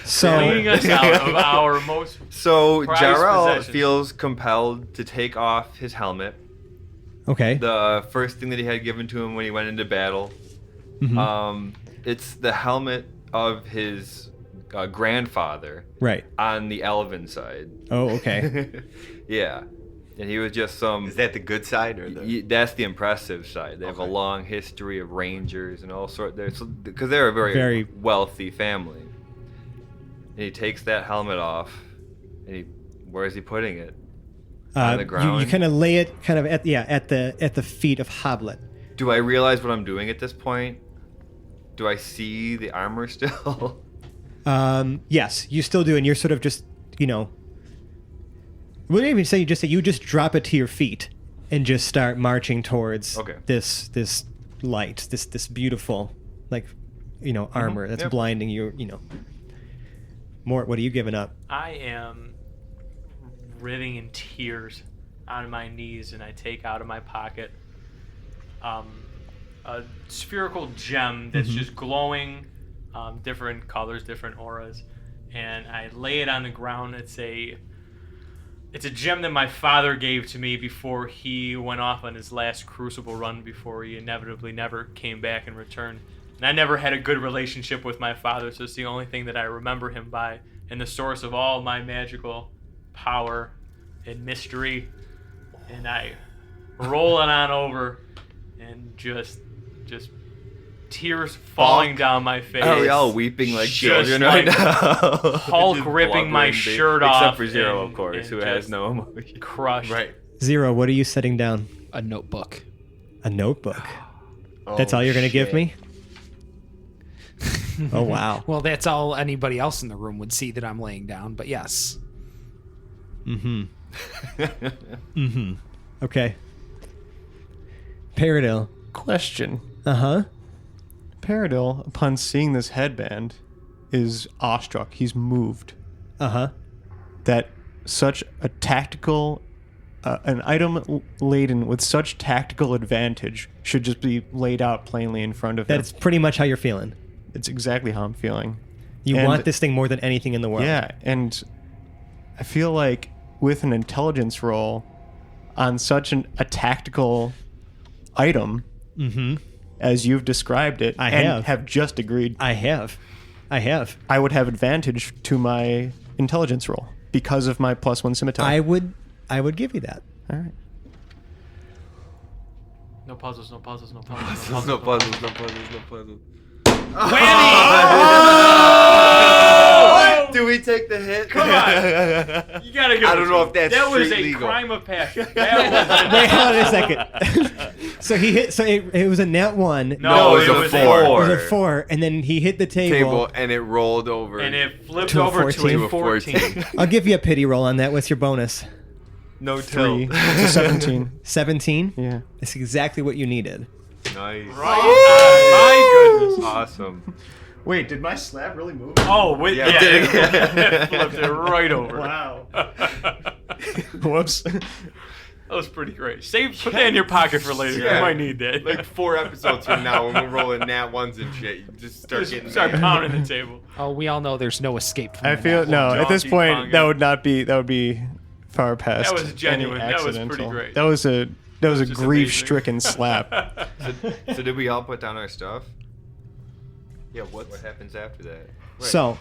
Speaker 3: So
Speaker 4: cleaning us out of our most.
Speaker 6: So
Speaker 4: Prized
Speaker 6: Jarrell
Speaker 4: possession.
Speaker 6: feels compelled to take off his helmet.
Speaker 3: okay.
Speaker 6: The first thing that he had given to him when he went into battle. It's the helmet of his grandfather
Speaker 3: Right.
Speaker 6: on the elven side.
Speaker 3: Oh, okay.
Speaker 6: Yeah. And he was just some...
Speaker 2: is that the good side or the?
Speaker 6: That's the impressive side. They have a
Speaker 2: Okay.
Speaker 6: long history of rangers and all sorts. Because they're a very,
Speaker 3: Very-
Speaker 6: wealthy family. And he takes that helmet off. And where is he putting it? On the
Speaker 3: You
Speaker 6: ground?
Speaker 3: kind of lay it kind of at the feet of Hoblet.
Speaker 6: Do I realize what I'm doing at this point? Do I see the armor still?
Speaker 3: Yes, you still do, and you're sort of just, wouldn't even say you just drop it to your feet and just start marching towards
Speaker 6: Okay.
Speaker 3: this light, this beautiful, armor that's
Speaker 6: Yep.
Speaker 3: blinding you. Mort, what are you giving up?
Speaker 4: I am writhing in tears on my knees, and I take out of my pocket a spherical gem that's just glowing, different colors, different auras, and I lay it on the ground. It's a gem that my father gave to me before he went off on his last Crucible run, before he inevitably never came back and returned. And I never had a good relationship with my father, so it's the only thing that I remember him by, and the source of all my magical power and mystery. And I roll it on over, and just tears falling down my face.
Speaker 6: Are we all weeping like
Speaker 4: Just
Speaker 6: children
Speaker 4: like
Speaker 6: right now?
Speaker 4: Hulk
Speaker 6: Just
Speaker 4: ripping my
Speaker 6: blubbering
Speaker 4: shirt
Speaker 6: Except
Speaker 4: off
Speaker 6: for Zero,
Speaker 4: and-
Speaker 6: of course,
Speaker 4: and
Speaker 6: who has
Speaker 4: just
Speaker 6: no emotion.
Speaker 4: crushed.
Speaker 2: Right.
Speaker 3: Zero, what are you setting down?
Speaker 1: A notebook.
Speaker 3: A notebook. That's all you're going to give me? Oh, wow.
Speaker 1: Well, that's all anybody else in the room would see that I'm laying down, but yes.
Speaker 3: Okay. Paradil.
Speaker 5: Question.
Speaker 3: Uh-huh.
Speaker 5: Paradil, upon seeing this headband, is awestruck. He's moved.
Speaker 3: Uh-huh.
Speaker 5: That such a tactical, an item laden with such tactical advantage should just be laid out plainly in front of him.
Speaker 3: That's pretty much how you're feeling.
Speaker 5: It's exactly how I'm feeling.
Speaker 3: You
Speaker 5: And-
Speaker 3: want this thing more than anything in the world.
Speaker 5: Yeah, and I feel like with an intelligence roll on such a tactical item, as you've described it,
Speaker 3: I
Speaker 5: and
Speaker 3: have.
Speaker 5: just agreed,
Speaker 3: I have.
Speaker 5: I would have advantage to my intelligence roll because of my +1 scimitar.
Speaker 3: I would give you that.
Speaker 5: All right.
Speaker 4: No puzzles, no puzzles, no puzzles.
Speaker 6: No puzzles, no puzzles, no puzzles. Do we take the hit?
Speaker 4: Come on. You gotta go.
Speaker 2: I don't know if that's
Speaker 4: That was
Speaker 2: street
Speaker 4: a
Speaker 2: legal.
Speaker 4: crime of passion. That
Speaker 3: Wait, hold on a second. So he hit. So it was a nat 1.
Speaker 6: No,
Speaker 4: it
Speaker 6: it
Speaker 4: was
Speaker 6: was
Speaker 4: a
Speaker 6: a
Speaker 3: It was
Speaker 6: 4.
Speaker 3: a 4, and then he hit the
Speaker 2: Table and it rolled over.
Speaker 4: and it flipped
Speaker 3: To a
Speaker 4: over
Speaker 3: 14.
Speaker 4: to a 14.
Speaker 3: I'll give you a pity roll on that. What's your bonus?
Speaker 6: No
Speaker 5: 3.
Speaker 6: tilt.
Speaker 5: It's a 17.
Speaker 3: 17.
Speaker 5: Yeah.
Speaker 3: That's exactly what you needed.
Speaker 6: Nice.
Speaker 4: My goodness.
Speaker 6: Awesome.
Speaker 5: Wait, did my slab really move?
Speaker 4: Oh,
Speaker 6: Yeah,
Speaker 4: yeah,
Speaker 6: it
Speaker 4: it flipped it right over.
Speaker 5: Wow. Whoops.
Speaker 4: That was pretty great. Put that in your pocket for later.
Speaker 2: Yeah.
Speaker 4: You might need that.
Speaker 2: Like 4 episodes from now, when we're rolling nat ones and shit, you just start getting
Speaker 4: Start
Speaker 2: mad.
Speaker 4: pounding the table.
Speaker 1: Oh, we all know there's no escape from
Speaker 5: I
Speaker 1: the
Speaker 5: feel
Speaker 1: net.
Speaker 5: no. At this
Speaker 4: Donkey
Speaker 5: point,
Speaker 4: Kong.
Speaker 5: that would be far past.
Speaker 4: That was genuine.
Speaker 5: any
Speaker 4: That was pretty
Speaker 5: accidental.
Speaker 4: great.
Speaker 5: That was a
Speaker 4: just
Speaker 5: grief-stricken slap.
Speaker 6: So did we all put down our stuff?
Speaker 2: Yeah,
Speaker 6: What happens after that?
Speaker 3: So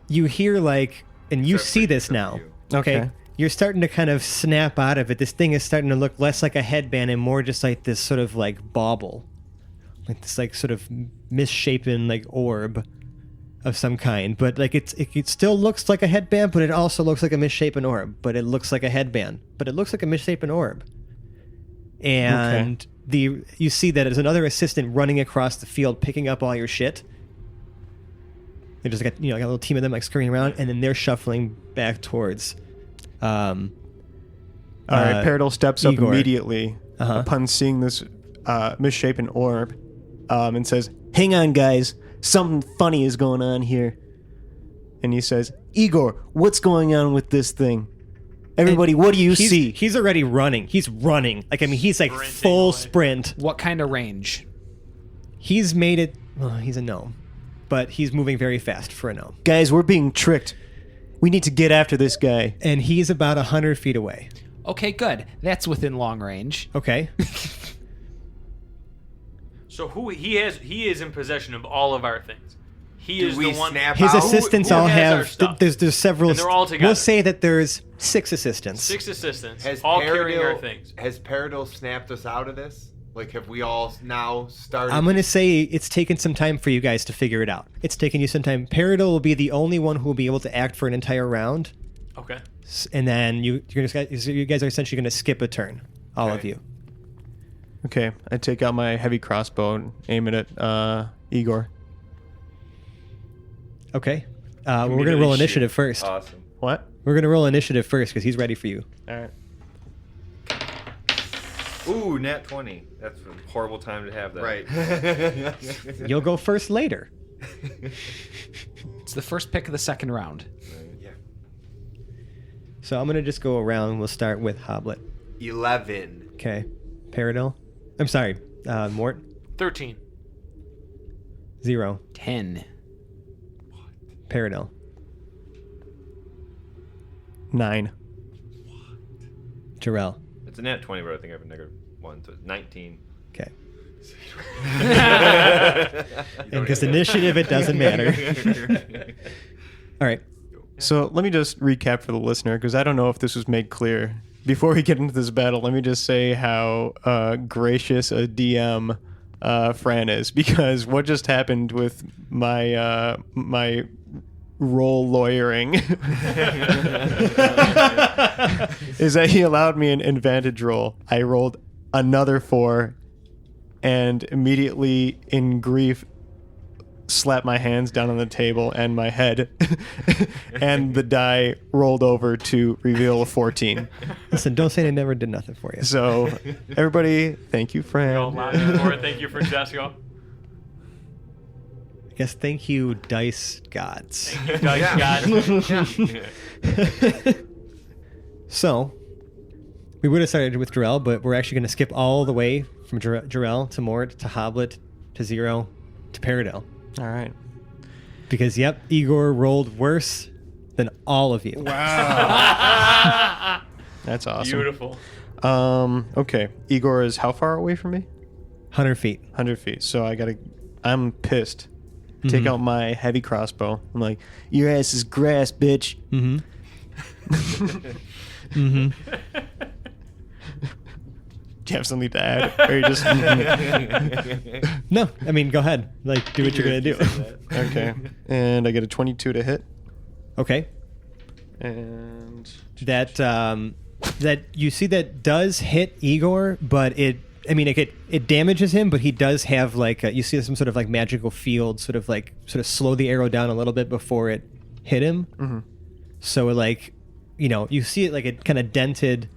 Speaker 3: you hear like, and you
Speaker 6: Except
Speaker 3: see
Speaker 6: for-
Speaker 3: this
Speaker 6: except
Speaker 3: now.
Speaker 6: for you.
Speaker 3: Okay. You're starting to kind of snap out of it. This thing is starting to look less like a headband and more just like this sort of like bauble, like this like sort of misshapen like orb of some kind. But like it still looks like a headband, but it also looks like a misshapen orb. But it looks like a headband, but it looks like a misshapen orb. And you see that there's another assistant running across the field picking up all your shit. They just got got a little team of them like scurrying around, and then they're shuffling back towards.
Speaker 5: All right, Peridot steps up
Speaker 3: Igor.
Speaker 5: immediately
Speaker 3: Uh-huh.
Speaker 5: upon seeing this misshapen orb, and says, "Hang on, guys, something funny is going on here." And he says, "Igor, what's going on with this thing? Everybody, what do you see?"
Speaker 3: He's already running. He's running. Like, I mean, he's like
Speaker 4: Sprinting
Speaker 3: full
Speaker 4: away.
Speaker 3: sprint.
Speaker 1: What kind of range?
Speaker 3: He's made it. Well, he's a gnome, but he's moving very fast for a gnome.
Speaker 5: Guys, we're being tricked. We need to get after this guy.
Speaker 3: And he's about 100 feet away.
Speaker 1: Okay, good. That's within long range.
Speaker 3: Okay.
Speaker 4: So he is in possession of all of our things. He
Speaker 2: Do
Speaker 4: is
Speaker 2: we
Speaker 4: the one.
Speaker 2: snap
Speaker 3: His
Speaker 2: out?
Speaker 3: assistants
Speaker 4: who
Speaker 3: all
Speaker 4: has our
Speaker 3: have.
Speaker 4: stuff?
Speaker 3: There's several.
Speaker 4: And they're all together.
Speaker 3: We'll say that there's 6 assistants.
Speaker 4: 6 assistants,
Speaker 2: Has
Speaker 4: all carrying our
Speaker 2: Peridot-
Speaker 4: things.
Speaker 2: Has Peridot snapped us out of this? Like, have we all now started?
Speaker 3: I'm gonna say it's taken some time for you guys to figure it out. It's taken you some time. Peridot will be the only one who will be able to act for an entire round,
Speaker 4: Okay.
Speaker 3: and then you guys are essentially gonna skip a turn, all of
Speaker 2: Okay.
Speaker 3: you.
Speaker 5: Okay, I take out my heavy crossbow and aim it at Igor.
Speaker 3: Okay. We're gonna
Speaker 6: Immediately
Speaker 3: roll
Speaker 6: shoot.
Speaker 3: initiative first.
Speaker 6: Awesome.
Speaker 5: What?
Speaker 3: We're gonna roll initiative first because he's ready for you.
Speaker 5: All right.
Speaker 6: Ooh, nat 20. That's a horrible time to have that.
Speaker 2: Right.
Speaker 3: You'll go first later.
Speaker 1: It's the first pick of the second round.
Speaker 2: Yeah.
Speaker 3: So I'm gonna just go around. We'll start with Hoblet.
Speaker 2: 11.
Speaker 3: Okay. Peridot. I'm sorry. Mort.
Speaker 4: 13.
Speaker 3: 0.
Speaker 1: 10.
Speaker 3: Peridot.
Speaker 5: 9.
Speaker 3: Jarrell.
Speaker 6: It's a nat 20, but I think I have a negative 1, so it's 19.
Speaker 3: Okay. And because initiative, it doesn't matter. All right.
Speaker 5: So let me just recap for the listener, because I don't know if this was made clear. Before we get into this battle, let me just say how gracious a DM Fran is, because what just happened with my my role lawyering is that he allowed me an advantage roll. I rolled another 4 and immediately in grief slapped my hands down on the table and my head and the die rolled over to reveal a 14.
Speaker 3: Listen, don't say they never did nothing for you.
Speaker 5: So everybody, thank you,
Speaker 4: Go
Speaker 5: Fran.
Speaker 4: loud and forward. Thank you, Francesco.
Speaker 3: I guess thank you, dice gods.
Speaker 4: You guys got
Speaker 3: So, we would have started with Jarrell, but we're actually going to skip all the way from Jarrell to Mort to Hoblet to 0 to Peridot.
Speaker 5: All right.
Speaker 3: Because, yep, Igor rolled worse than all of you.
Speaker 5: Wow. That's awesome.
Speaker 4: beautiful.
Speaker 5: Okay. Igor is how far away from me?
Speaker 3: 100 feet.
Speaker 5: 100 feet. So I'm pissed. Take out my heavy crossbow. I'm like, your ass is grass, bitch.
Speaker 3: Mm-hmm. Mm-hmm.
Speaker 5: Do you have something to add? Or you just
Speaker 3: No, I mean, go ahead. Like, do what you're going to do.
Speaker 5: Okay. And I get a 22 to hit.
Speaker 3: Okay.
Speaker 5: And
Speaker 3: That you see that does hit Igor, but it damages him, but he does have like you see some sort of like magical field sort of slow the arrow down a little bit before it hit him.
Speaker 5: Mhm.
Speaker 3: So like, you see it like it kind of dented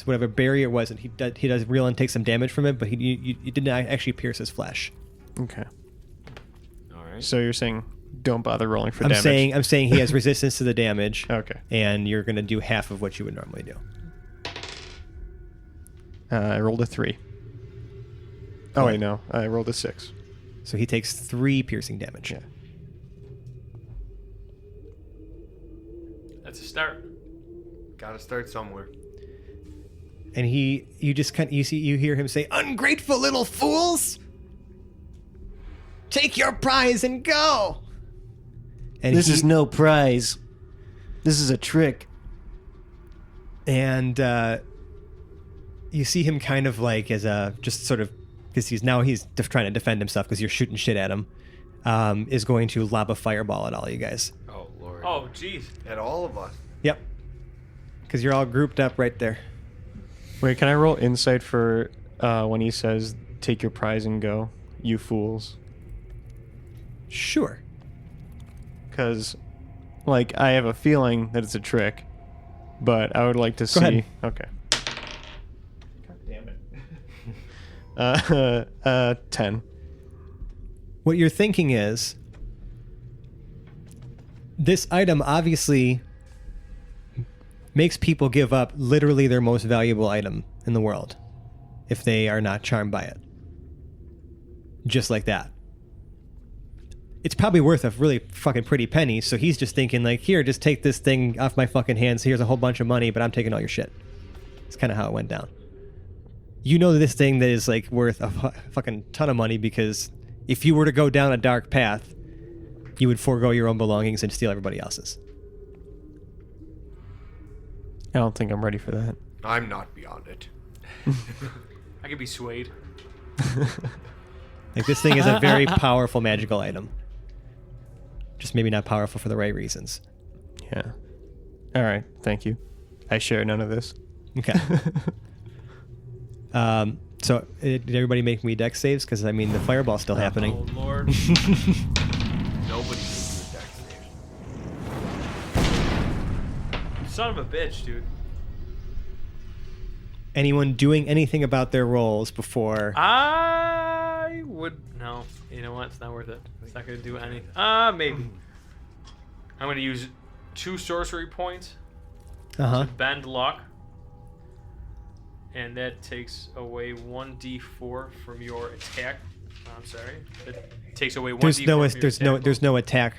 Speaker 3: whatever barrier it was, and he does reel and take some damage from it, but you didn't actually pierce his flesh.
Speaker 5: okay.
Speaker 6: All right.
Speaker 5: So you're saying don't bother rolling for
Speaker 3: I'm
Speaker 5: damage.
Speaker 3: saying he has resistance to the damage.
Speaker 5: Okay.
Speaker 3: And you're gonna do half of what you would normally do.
Speaker 5: I rolled a 3. Oh, wait, no. I rolled a 6.
Speaker 3: So he takes 3 piercing damage.
Speaker 5: Yeah.
Speaker 4: That's a start.
Speaker 2: Gotta start somewhere.
Speaker 3: And you hear him say, "Ungrateful little fools! Take your prize and go!" And
Speaker 7: This is no prize. This is a trick.
Speaker 3: And you see him kind of like as a just sort of because he's trying to defend himself because you're shooting shit at him. Is going to lob a fireball at all you guys.
Speaker 6: Oh Lord.
Speaker 4: Oh, jeez.
Speaker 2: At all of us.
Speaker 3: Yep. Because you're all grouped up right there.
Speaker 5: Wait, can I roll insight for when he says, "Take your prize and go, you fools"?
Speaker 3: Sure.
Speaker 5: Because, like, I have a feeling that it's a trick, but I would like to see.
Speaker 3: ahead.
Speaker 5: Okay. God damn it. 10.
Speaker 3: What you're thinking is, this item obviously makes people give up literally their most valuable item in the world if they are not charmed by it. Just like that. It's probably worth a really fucking pretty penny, so he's just thinking like, here, just take this thing off my fucking hands. Here's a whole bunch of money, but I'm taking all your shit. It's kind of how it went down. You know this thing that is like worth a fucking ton of money because if you were to go down a dark path, you would forego your own belongings and steal everybody else's.
Speaker 5: I don't think I'm ready for that.
Speaker 2: I'm not beyond it.
Speaker 4: I could be swayed.
Speaker 3: Like this thing is a very powerful magical item. Just maybe not powerful for the right reasons.
Speaker 5: Yeah. All right. Thank you. I share none of this.
Speaker 3: Okay. So did everybody make me dex saves? Because I mean the fireball's still happening.
Speaker 4: Oh, Lord.
Speaker 2: Nobody can do dex save.
Speaker 4: Son of a bitch, dude.
Speaker 3: Anyone doing anything about their rolls before?
Speaker 4: I would... No. You know what? It's not worth it. It's not going to do anything. Maybe. I'm going to use 2 sorcery points
Speaker 3: Uh-huh.
Speaker 4: to bend luck. And that takes away 1d4 from your attack. I'm sorry. It takes away 1d4
Speaker 3: There's
Speaker 4: from your attack.
Speaker 3: there's no attack.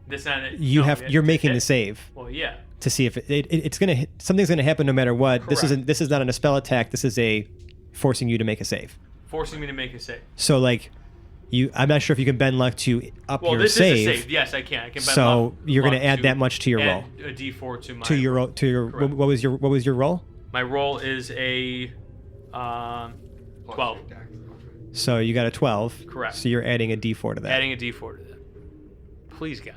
Speaker 4: That's not it.
Speaker 3: You're
Speaker 4: to
Speaker 3: making
Speaker 4: hit.
Speaker 3: the save
Speaker 4: Well, yeah.
Speaker 3: to see if it's gonna hit, something's gonna happen no matter what.
Speaker 4: Correct.
Speaker 3: This is not a spell attack. This is a forcing you to make a save.
Speaker 4: Forcing me to make a save.
Speaker 3: So like, I'm not sure if you can bend luck to up
Speaker 4: Well,
Speaker 3: your
Speaker 4: this
Speaker 3: save.
Speaker 4: is a save. Yes, I can. I can bend
Speaker 3: So
Speaker 4: luck-
Speaker 3: you're gonna
Speaker 4: luck
Speaker 3: add that much to your roll.
Speaker 4: add a d4 to my
Speaker 3: To your
Speaker 4: Correct.
Speaker 3: what was your roll?
Speaker 4: My roll is a 12.
Speaker 2: Plus your dex.
Speaker 3: So you got a 12.
Speaker 4: Correct.
Speaker 3: So you're adding a d4 to that.
Speaker 4: Adding a d4 to that. Please, God.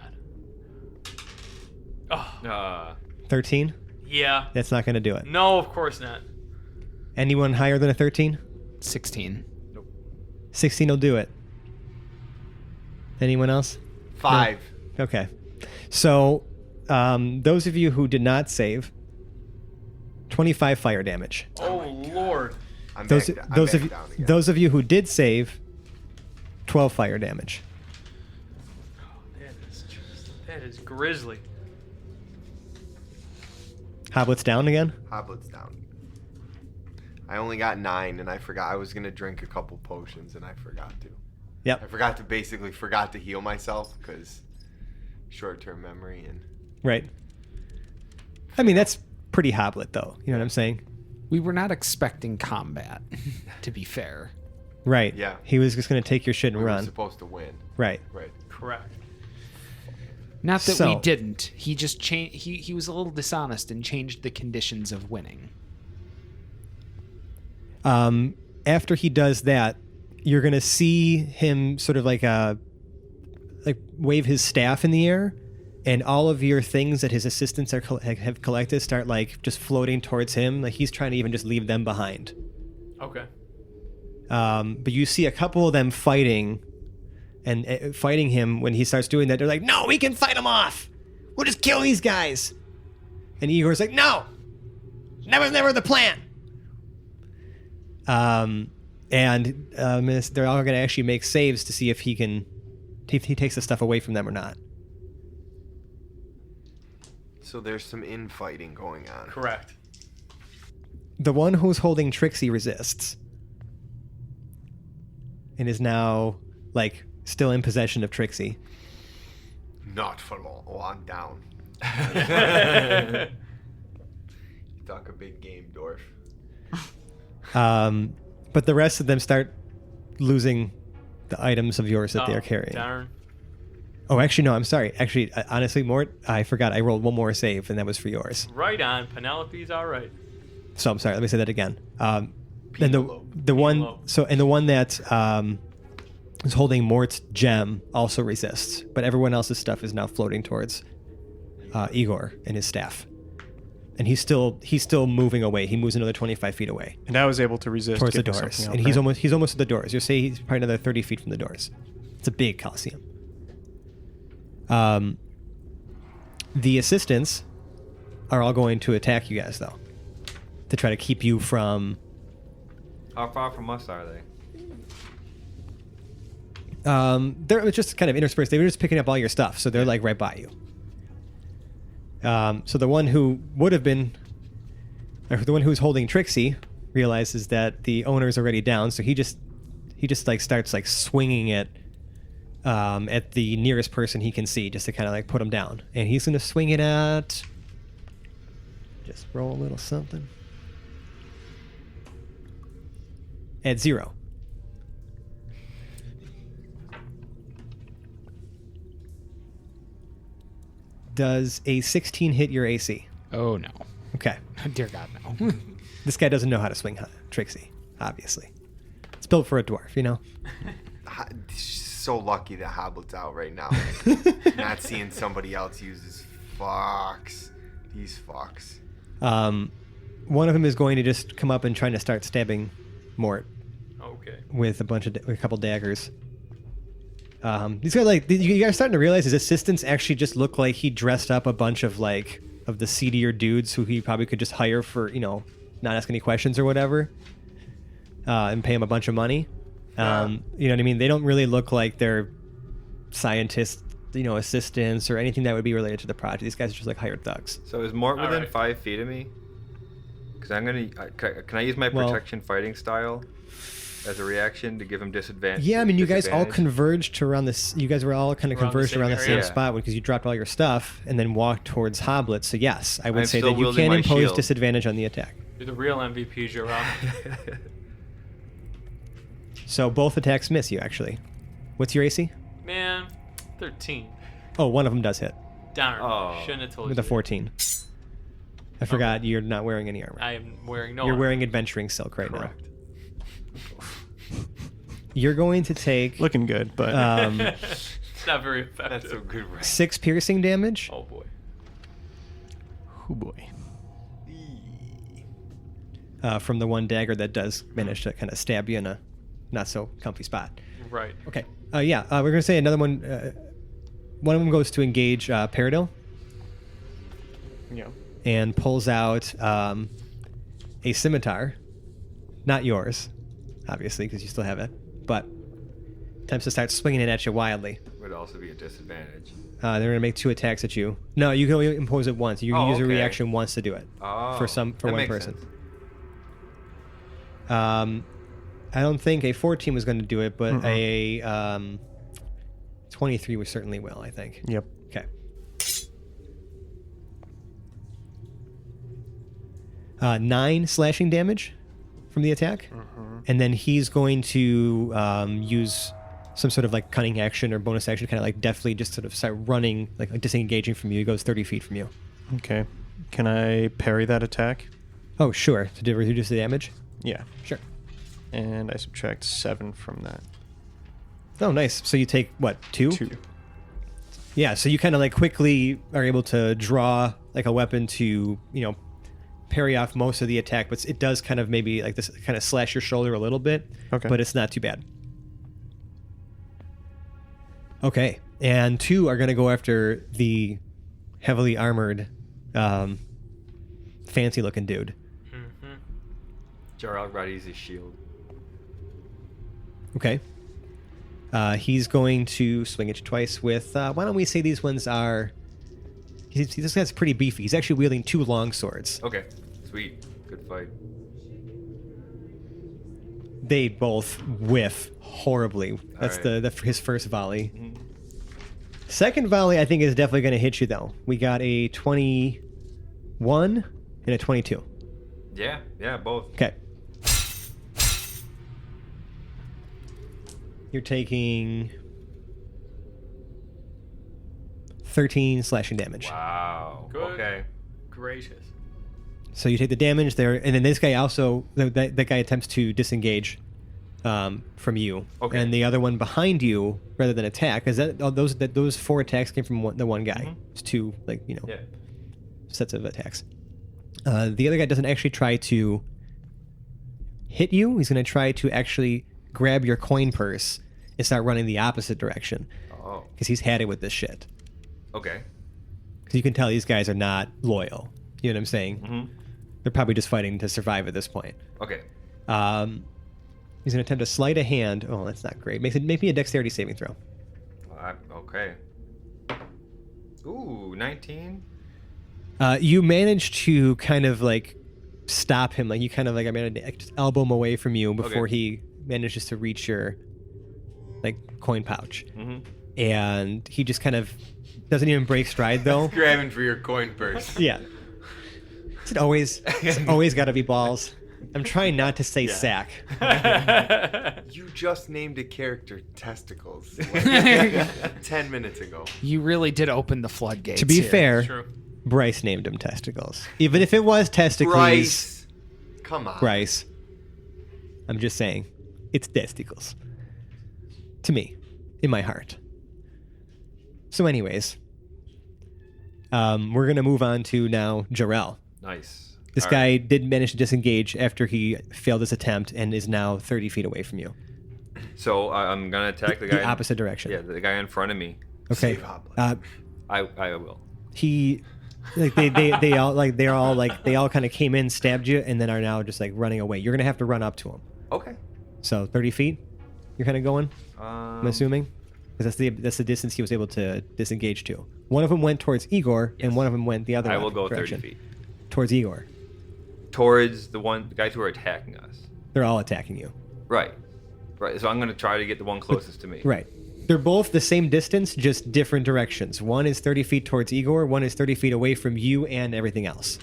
Speaker 4: Oh,
Speaker 3: 13.
Speaker 4: yeah.
Speaker 3: That's not gonna do it.
Speaker 4: No, of course not.
Speaker 3: Anyone higher than a 13?
Speaker 1: 16.
Speaker 3: 16 will do it. Anyone else?
Speaker 2: 5.
Speaker 3: Okay. So, those of you who did not save, 25 fire damage.
Speaker 4: Oh, Lord.
Speaker 2: I'm
Speaker 3: Those
Speaker 2: back,
Speaker 3: those
Speaker 2: I'm
Speaker 3: of
Speaker 2: back
Speaker 3: you,
Speaker 2: down again.
Speaker 3: those of you who did save, 12 fire damage.
Speaker 4: That is grisly.
Speaker 3: Hoblet's down again.
Speaker 2: Hoblet's down. I only got 9, and I forgot I was gonna drink a couple potions, and I forgot to.
Speaker 3: Yep.
Speaker 2: I forgot to heal myself because short-term memory and.
Speaker 3: Right. I mean, that's pretty Hoblet, though. You know what I'm saying?
Speaker 1: We were not expecting combat, to be fair.
Speaker 3: Right.
Speaker 2: Yeah.
Speaker 3: He was just going to take your shit and
Speaker 2: We were
Speaker 3: run.
Speaker 2: supposed to win.
Speaker 3: Right.
Speaker 2: Right.
Speaker 4: Correct.
Speaker 1: Not that
Speaker 3: So-
Speaker 1: we didn't. He just changed. He was a little dishonest and changed the conditions of winning.
Speaker 3: After he does that, you're going to see him sort of like wave his staff in the air, and all of your things that his assistants have collected start like just floating towards him. Like he's trying to even just leave them behind.
Speaker 4: Okay.
Speaker 3: But you see a couple of them fighting and fighting him. When he starts doing that, they're like, no, we can fight them off. We'll just kill these guys. And Igor's like, no, never the plan. They're all going to actually make saves to see if he takes the stuff away from them or not.
Speaker 2: So there's some infighting going on.
Speaker 4: Correct.
Speaker 3: The one who's holding Trixie resists. And is now, like, still in possession of Trixie.
Speaker 2: Not for long. Oh, I'm down. You talk a big game, dwarf.
Speaker 3: But the rest of them start losing the items of yours that they're carrying.
Speaker 4: Darn.
Speaker 3: Oh, actually, no, I'm sorry. Actually, honestly, Mort, I forgot. I rolled one more save, and that was for yours.
Speaker 4: Right on. Penelope's all right.
Speaker 3: So I'm sorry. Let me say that again. And the one that is holding Mort's gem also resists, but everyone else's stuff is now floating towards Igor and his staff, and he's still moving away. He moves another 25 feet away
Speaker 5: And I was able to resist
Speaker 3: towards the
Speaker 5: getting
Speaker 3: doors,
Speaker 5: something out
Speaker 3: and
Speaker 5: there.
Speaker 3: he's almost at the doors. You'll say he's probably another 30 feet from the doors. It's a big coliseum. The assistants are all going to attack you guys, though, to try to keep you from.
Speaker 6: How far from us are they?
Speaker 3: They're just kind of interspersed. They were just picking up all your stuff, so they're like right by you. So the one who would have been, or the one who's holding Trixie, realizes that the owner's already down, so he just like starts like swinging it at the nearest person he can see, just to kind of like put him down. And he's gonna swing it at. Just roll a little something. At 0. Does a 16 hit your AC?
Speaker 1: Oh, no.
Speaker 3: Okay.
Speaker 1: Dear God, no.
Speaker 3: This guy doesn't know how to swing Trixie, obviously. It's built for a dwarf, you know?
Speaker 2: So lucky that Hoblet's out right now. Not seeing somebody else use his fucks. These fucks.
Speaker 3: One of them is going to just come up and trying to start stabbing Mort
Speaker 4: Okay.
Speaker 3: with a couple daggers. These guys, like, you guys starting to realize his assistants actually just look like he dressed up a bunch of the seedier dudes who he probably could just hire for, not ask any questions or whatever, and pay him a bunch of money. You know what I mean? They don't really look like they're scientists, assistants or anything that would be related to the project. These guys are just like hired thugs.
Speaker 6: So is Mort within
Speaker 4: right.
Speaker 6: 5 feet of me? Because I'm gonna. Can I use my protection fighting style as a reaction to give him disadvantage?
Speaker 3: Yeah, I mean, you guys all
Speaker 6: disadvantage?
Speaker 3: converged around this. You guys were all kind of
Speaker 4: Around the
Speaker 3: converged
Speaker 4: same
Speaker 3: around the same
Speaker 4: area?
Speaker 3: spot because you dropped all your stuff and then walked towards Hoblet. So yes, I would
Speaker 6: I'm
Speaker 3: say
Speaker 6: still
Speaker 3: that you
Speaker 6: wielding
Speaker 3: can
Speaker 6: my
Speaker 3: impose
Speaker 6: shield.
Speaker 3: disadvantage on the attack.
Speaker 4: You're the real MVPs, you're wrong.
Speaker 3: So both attacks miss you, actually. What's your AC?
Speaker 4: Man, 13.
Speaker 3: Oh, one of them does hit
Speaker 4: Darn.
Speaker 6: Oh.
Speaker 4: Shouldn't have told
Speaker 3: with
Speaker 4: you.
Speaker 3: a 14. I forgot you're not wearing any armor.
Speaker 4: I am wearing no
Speaker 3: You're
Speaker 4: armor.
Speaker 3: wearing adventuring silk right
Speaker 6: Correct.
Speaker 3: now. You're going to take
Speaker 5: Looking good, but
Speaker 4: It's not very effective.
Speaker 6: That's so good, right?
Speaker 3: 6 piercing damage.
Speaker 4: Oh boy.
Speaker 5: oh boy.
Speaker 3: From the one dagger that does manage to kind of stab you in a not so comfy spot.
Speaker 4: Right.
Speaker 3: Okay. We're going to say another one. One of them goes to engage Peridil
Speaker 5: Yeah.
Speaker 3: and pulls out a scimitar. Not yours, obviously, because you still have it, but attempts to start swinging it at you wildly.
Speaker 6: Would also be a disadvantage.
Speaker 3: They're going to make 2 attacks at you. No, you can only impose it once. You can use a
Speaker 6: okay.
Speaker 3: reaction once to do it.
Speaker 6: Oh,
Speaker 3: For
Speaker 6: that
Speaker 3: one
Speaker 6: makes
Speaker 3: person.
Speaker 6: sense.
Speaker 3: I don't think a 14 was going to do it, but a 23 was certainly will, I think.
Speaker 5: Yep.
Speaker 3: Okay. 9 slashing damage from the attack. And then he's going to use some sort of like cunning action or bonus action, kind of like deftly just sort of start running, like disengaging from you. He goes 30 feet from you.
Speaker 5: Okay. Can I parry that attack?
Speaker 3: Oh, sure. To reduce the damage?
Speaker 5: Yeah.
Speaker 3: Sure.
Speaker 5: And I subtract 7 from that.
Speaker 3: Oh, nice. So you take, what, 2?
Speaker 5: 2.
Speaker 3: Yeah, so you kind of like quickly are able to draw like a weapon to, parry off most of the attack, but it does kind of maybe like this kind of slash your shoulder a little bit.
Speaker 5: Okay.
Speaker 3: But it's not too bad. Okay, and 2 are going to go after the heavily armored, fancy looking dude.
Speaker 4: Mm-hmm.
Speaker 6: Jarl readies his shield.
Speaker 3: Okay. He's going to swing at you twice with, why don't we say these ones are, this guy's pretty beefy. He's actually wielding 2 long swords.
Speaker 6: Okay, sweet. Good fight.
Speaker 3: They both whiff horribly. That's
Speaker 6: right.
Speaker 3: his first volley. Second volley, I think, is definitely going to hit you, though. We got a 21 and a 22.
Speaker 6: Yeah, both.
Speaker 3: Okay. You're taking 13 slashing damage.
Speaker 6: Wow.
Speaker 4: Good.
Speaker 6: Okay.
Speaker 4: Gracious.
Speaker 3: So you take the damage there, and then this guy also, that guy attempts to disengage from you.
Speaker 6: Okay.
Speaker 3: And the other one behind you, rather than attack, because those 4 attacks came from the one guy. It's 2,
Speaker 6: Yeah.
Speaker 3: sets of attacks. The other guy doesn't actually try to hit you. He's going to try to actually grab your coin purse and start running the opposite direction.
Speaker 6: Oh.
Speaker 3: Because he's had it with this shit.
Speaker 6: Okay.
Speaker 3: Because you can tell these guys are not loyal. You know what I'm saying?
Speaker 6: Mm-hmm.
Speaker 3: They're probably just fighting to survive at this point.
Speaker 6: Okay.
Speaker 3: He's going to attempt to sleight of hand. Oh, that's not great. Make me a dexterity saving throw.
Speaker 6: Okay. Ooh, 19.
Speaker 3: You manage to kind of like stop him. Like you kind of like, I mean, just elbow him away from you before he manages to reach your like coin pouch.
Speaker 6: Mm-hmm.
Speaker 3: And he just kind of doesn't even break stride though.
Speaker 2: Grabbing for your coin purse.
Speaker 3: Yeah. It's always got to be balls. I'm trying not to say sack.
Speaker 2: You just named a character Testicles like 10 minutes ago.
Speaker 1: You really did open the floodgates.
Speaker 3: To be
Speaker 1: here.
Speaker 3: fair,
Speaker 4: True.
Speaker 3: Bryce named him Testicles. Even if it was Testicles.
Speaker 2: Bryce. Come on.
Speaker 3: Bryce. I'm just saying, it's Testicles. To me, in my heart. So anyways, we're going to move on to now Jarrell.
Speaker 6: Nice.
Speaker 3: This
Speaker 6: All
Speaker 3: guy
Speaker 6: right.
Speaker 3: did manage to disengage after he failed his attempt and is now 30 feet away from you.
Speaker 6: So I'm gonna attack the guy.
Speaker 3: The opposite direction.
Speaker 6: Yeah, the guy in front of me.
Speaker 3: Okay.
Speaker 2: Save Hoblet.
Speaker 6: I will.
Speaker 3: He, like they all kind of came in, stabbed you, and then are now just like running away. You're gonna have to run up to him.
Speaker 6: Okay.
Speaker 3: So 30 feet. You're kind of going. I'm assuming, because that's the distance he was able to disengage to. One of them went towards Igor, and one of them went the other.
Speaker 6: I will go
Speaker 3: direction,
Speaker 6: 30 feet
Speaker 3: towards Igor.
Speaker 6: towards the guys who are attacking us.
Speaker 3: They're all attacking you.
Speaker 6: Right. So I'm gonna try to get the one closest to me.
Speaker 3: Right. They're both the same distance, just different directions. One is 30 feet towards Igor. One is 30 feet away from you and everything else.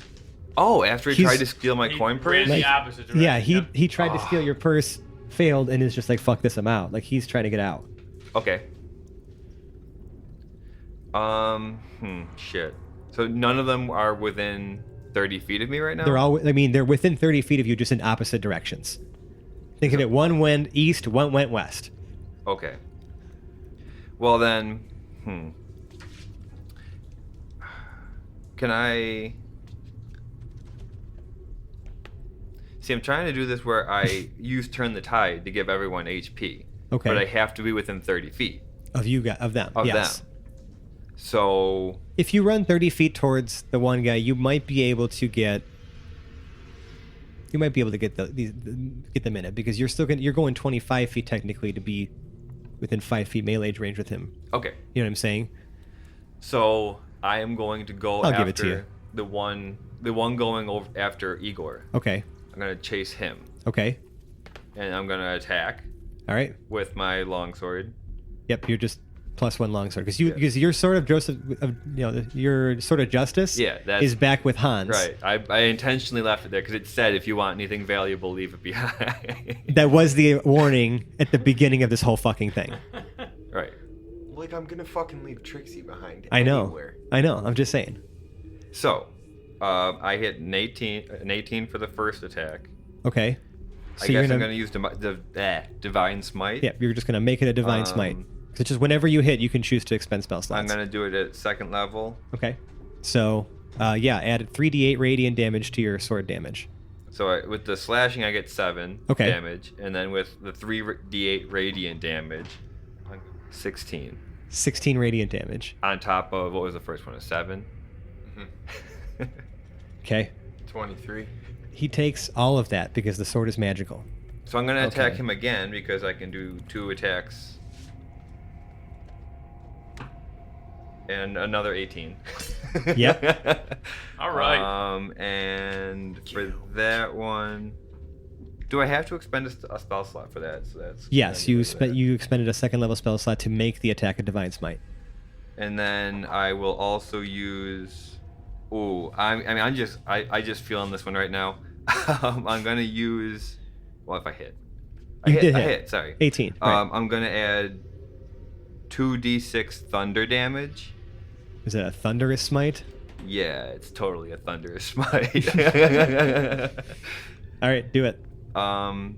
Speaker 6: Oh, after he
Speaker 3: He's-
Speaker 6: tried to steal my coin purse.
Speaker 4: The opposite direction.
Speaker 3: Yeah,
Speaker 4: Yep.
Speaker 3: he tried to steal your purse, failed, and is just like, fuck this, I'm out. Like, he's trying to get out.
Speaker 6: Okay. Shit. So none of them are within 30 feet of me right now?
Speaker 3: They're within 30 feet of you, just in opposite directions. Think of it, one went east, one went west.
Speaker 6: Okay. Well then, Can I... See, I'm trying to do this where I use Turn the Tide to give everyone HP.
Speaker 3: Okay.
Speaker 6: But I have to be within 30 feet
Speaker 3: Of them,
Speaker 6: of
Speaker 3: yes.
Speaker 6: them. So...
Speaker 3: If you run 30 feet towards the one guy, you might be able to get... You might be able to get get them in it, because you're going 25 feet technically to be within 5 feet melee range with him.
Speaker 6: Okay.
Speaker 3: You know what I'm saying?
Speaker 6: So I am going to go
Speaker 3: I'll
Speaker 6: after
Speaker 3: give it to you.
Speaker 6: the one going over after Igor.
Speaker 3: Okay.
Speaker 6: I'm gonna chase him,
Speaker 3: Okay.
Speaker 6: and I'm gonna attack
Speaker 3: All right.
Speaker 6: with my longsword.
Speaker 3: Yep. You're just +1 longsword because your sword of Joseph, your sword of justice,
Speaker 6: Yeah, that's-
Speaker 3: is back with Hans.
Speaker 6: Right. I intentionally left it there because it said if you want anything valuable, leave it behind.
Speaker 3: That was the warning at the beginning of this whole fucking thing.
Speaker 6: Right.
Speaker 2: Like, I'm gonna fucking leave Trixie behind
Speaker 3: I know.
Speaker 2: anywhere.
Speaker 3: I know. I'm just saying.
Speaker 6: So, I hit an 18 for the first attack.
Speaker 3: Okay. So
Speaker 6: I guess I'm gonna use Divine Smite.
Speaker 3: Yeah, you're just gonna make it a divine smite. 'Cause it's just whenever you hit, you can choose to expend spell slots.
Speaker 6: I'm gonna do it at second level.
Speaker 3: Okay. So, add 3d8 radiant damage to your sword damage.
Speaker 6: So with the slashing, I get 7
Speaker 3: Okay.
Speaker 6: damage, and then with the 3d8 radiant damage, 16
Speaker 3: 16 radiant damage.
Speaker 6: on top of what was the first one? A 7.
Speaker 3: Okay.
Speaker 2: 23.
Speaker 3: He takes all of that because the sword is magical.
Speaker 6: So I'm gonna attack
Speaker 3: Okay.
Speaker 6: him again because I can do 2 attacks. And another 18.
Speaker 3: Yep.
Speaker 4: All right.
Speaker 6: And for that one, Do I have to expend a spell slot for that? So that's
Speaker 3: Yes, you expended a second level spell slot to make the attack a divine smite.
Speaker 6: And then I will also use. Oh, I'm just feeling this one right now. I'm gonna use. Well, if I hit, I hit. Sorry,
Speaker 3: 18. Right.
Speaker 6: I'm gonna add 2d6 thunder damage.
Speaker 3: Is it a thunderous smite?
Speaker 6: Yeah, it's totally a thunderous smite.
Speaker 3: All right, do it.
Speaker 6: So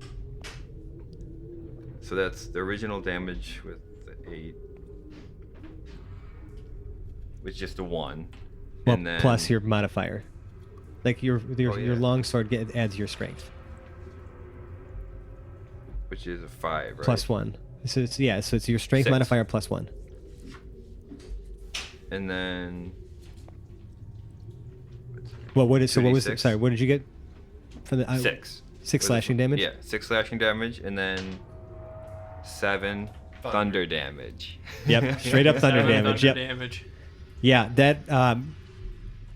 Speaker 6: that's the original damage with the 8, with just a 1,
Speaker 3: Well,
Speaker 6: and then
Speaker 3: plus your modifier. Like your
Speaker 6: yeah.
Speaker 3: longsword adds your strength.
Speaker 6: which is a 5, right?
Speaker 3: Plus 1. So it's your strength
Speaker 6: 6.
Speaker 3: modifier plus 1.
Speaker 6: And then
Speaker 3: Well, what is it?
Speaker 6: 2d6.
Speaker 3: Sorry, what did you get for the
Speaker 6: 6.
Speaker 3: 6 slashing damage?
Speaker 6: Yeah, 6 slashing damage, and then 7 thunder damage.
Speaker 3: Yep, straight up thunder damage. Yep.
Speaker 4: Damage.
Speaker 3: Yeah, that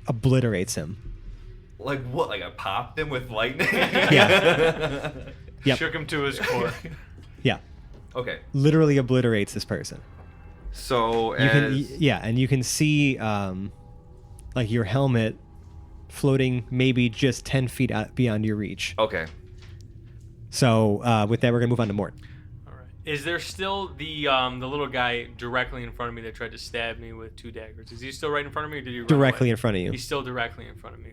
Speaker 3: obliterates him.
Speaker 6: Like what? Like I popped him with lightning?
Speaker 3: Yeah. Yep.
Speaker 4: Shook him to his core.
Speaker 3: Yeah,
Speaker 6: Okay.
Speaker 3: literally obliterates this person.
Speaker 6: So
Speaker 3: And you can see like your helmet floating maybe just 10 feet out beyond your reach.
Speaker 6: Okay.
Speaker 3: So with that, we're gonna move on to Mort.
Speaker 4: All right. Is there still the little guy directly in front of me that tried to stab me with 2 daggers? Is he still right in front of me, or did he run
Speaker 3: Directly
Speaker 4: away?
Speaker 3: in front of you.
Speaker 4: He's still directly in front of me.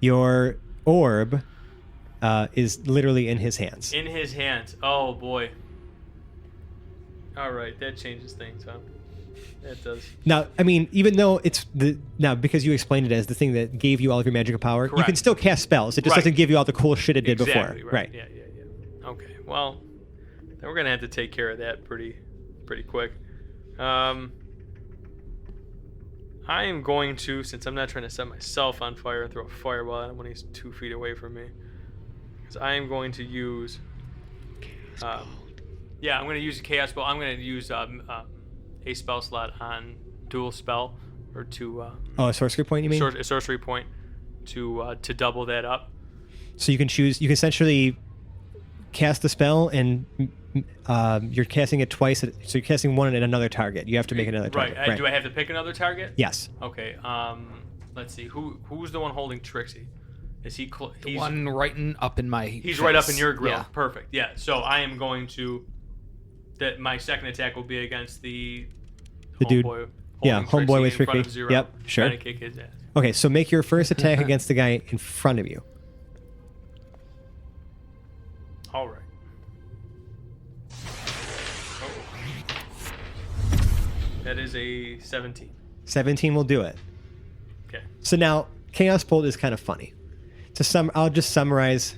Speaker 3: Your orb is literally in his hands.
Speaker 4: In his hands. Oh boy. All right, that changes things, huh? That does.
Speaker 3: Now, I mean, even though it's because you explained it as the thing that gave you all of your magical power, you can
Speaker 4: Correct.
Speaker 3: still cast spells. It just
Speaker 4: Right.
Speaker 3: doesn't give you all the cool shit it did
Speaker 4: Exactly,
Speaker 3: before.
Speaker 4: right. Yeah. Okay. Well, then we're gonna have to take care of that pretty quick. I am going to, since I'm not trying to set myself on fire and throw a fireball at him when he's 2 feet away from me, because I am going to use. Yeah, I'm going to use a chaos spell. I'm going to use a spell slot on dual spell, or to
Speaker 3: Oh, a sorcery point, you mean?
Speaker 4: a sorcery point to double that up.
Speaker 3: So you can choose. You can essentially cast the spell, and you're casting it twice. So you're casting one at another target. You have to make another target.
Speaker 4: Right. Do I have to pick another target?
Speaker 3: Yes.
Speaker 4: Okay. Let's see. Who's the one holding Trixie? Is he?
Speaker 1: The one right up in my.
Speaker 4: He's right up in
Speaker 1: face.
Speaker 4: your grill.
Speaker 1: Yeah.
Speaker 4: Perfect. Yeah. So I am going to. That my second attack will be against the
Speaker 3: dude.
Speaker 4: homeboy.
Speaker 3: Yeah,
Speaker 4: holding
Speaker 3: homeboy with
Speaker 4: Trixie in front of
Speaker 3: Trixie.
Speaker 4: Zero,
Speaker 3: Yep, sure.
Speaker 4: Trying to kick his ass.
Speaker 3: Okay, so make your first attack against the guy in front of you.
Speaker 4: All right. Oh. That is a 17.
Speaker 3: 17 will do it.
Speaker 4: Okay.
Speaker 3: So now, Chaos Bolt is kind of funny. I'll just summarize.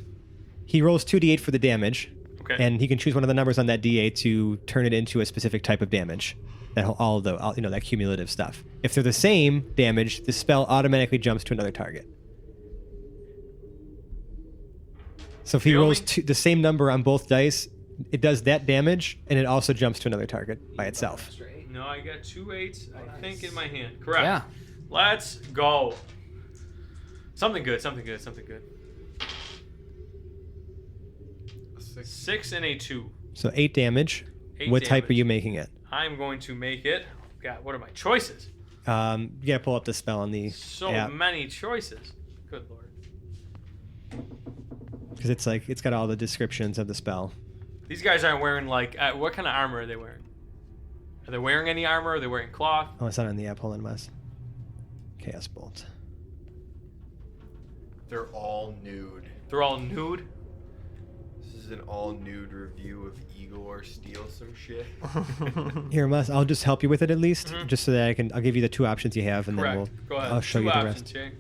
Speaker 3: He rolls 2d8 for the damage,
Speaker 4: Okay.
Speaker 3: and he can choose one of the numbers on that d8 to turn it into a specific type of damage. That cumulative stuff. If they're the same damage, the spell automatically jumps to another target. So if he rolls the same number on both dice, it does that damage, and it also jumps to another target by itself.
Speaker 4: No, I got 2 8s, I think, in my hand. Correct.
Speaker 1: Yeah.
Speaker 4: Let's go. Something good. 6 and a 2.
Speaker 3: So 8 damage.
Speaker 4: 8
Speaker 3: What type are
Speaker 4: damage.
Speaker 3: you making it?
Speaker 4: I'm going to make it. God, what are my choices?
Speaker 3: You gotta pull up the spell on the
Speaker 4: So
Speaker 3: app.
Speaker 4: many choices. Good lord.
Speaker 3: Because it's got all the descriptions of the spell.
Speaker 4: These guys aren't wearing what kind of armor are they wearing? Are they wearing any armor? Are they wearing cloth?
Speaker 3: Oh, it's not on the app. Hold on, Wes. Chaos Bolt.
Speaker 2: They're all nude.
Speaker 4: They're all nude.
Speaker 2: This is an all nude review of Igor steal some shit.
Speaker 3: Here, Wes, I'll just help you with it at least, just so that I'll give you the 2 options you have, and
Speaker 4: Correct.
Speaker 3: then
Speaker 4: Go ahead.
Speaker 3: I'll show
Speaker 4: 2
Speaker 3: you the
Speaker 4: options,
Speaker 3: rest.
Speaker 4: Jay.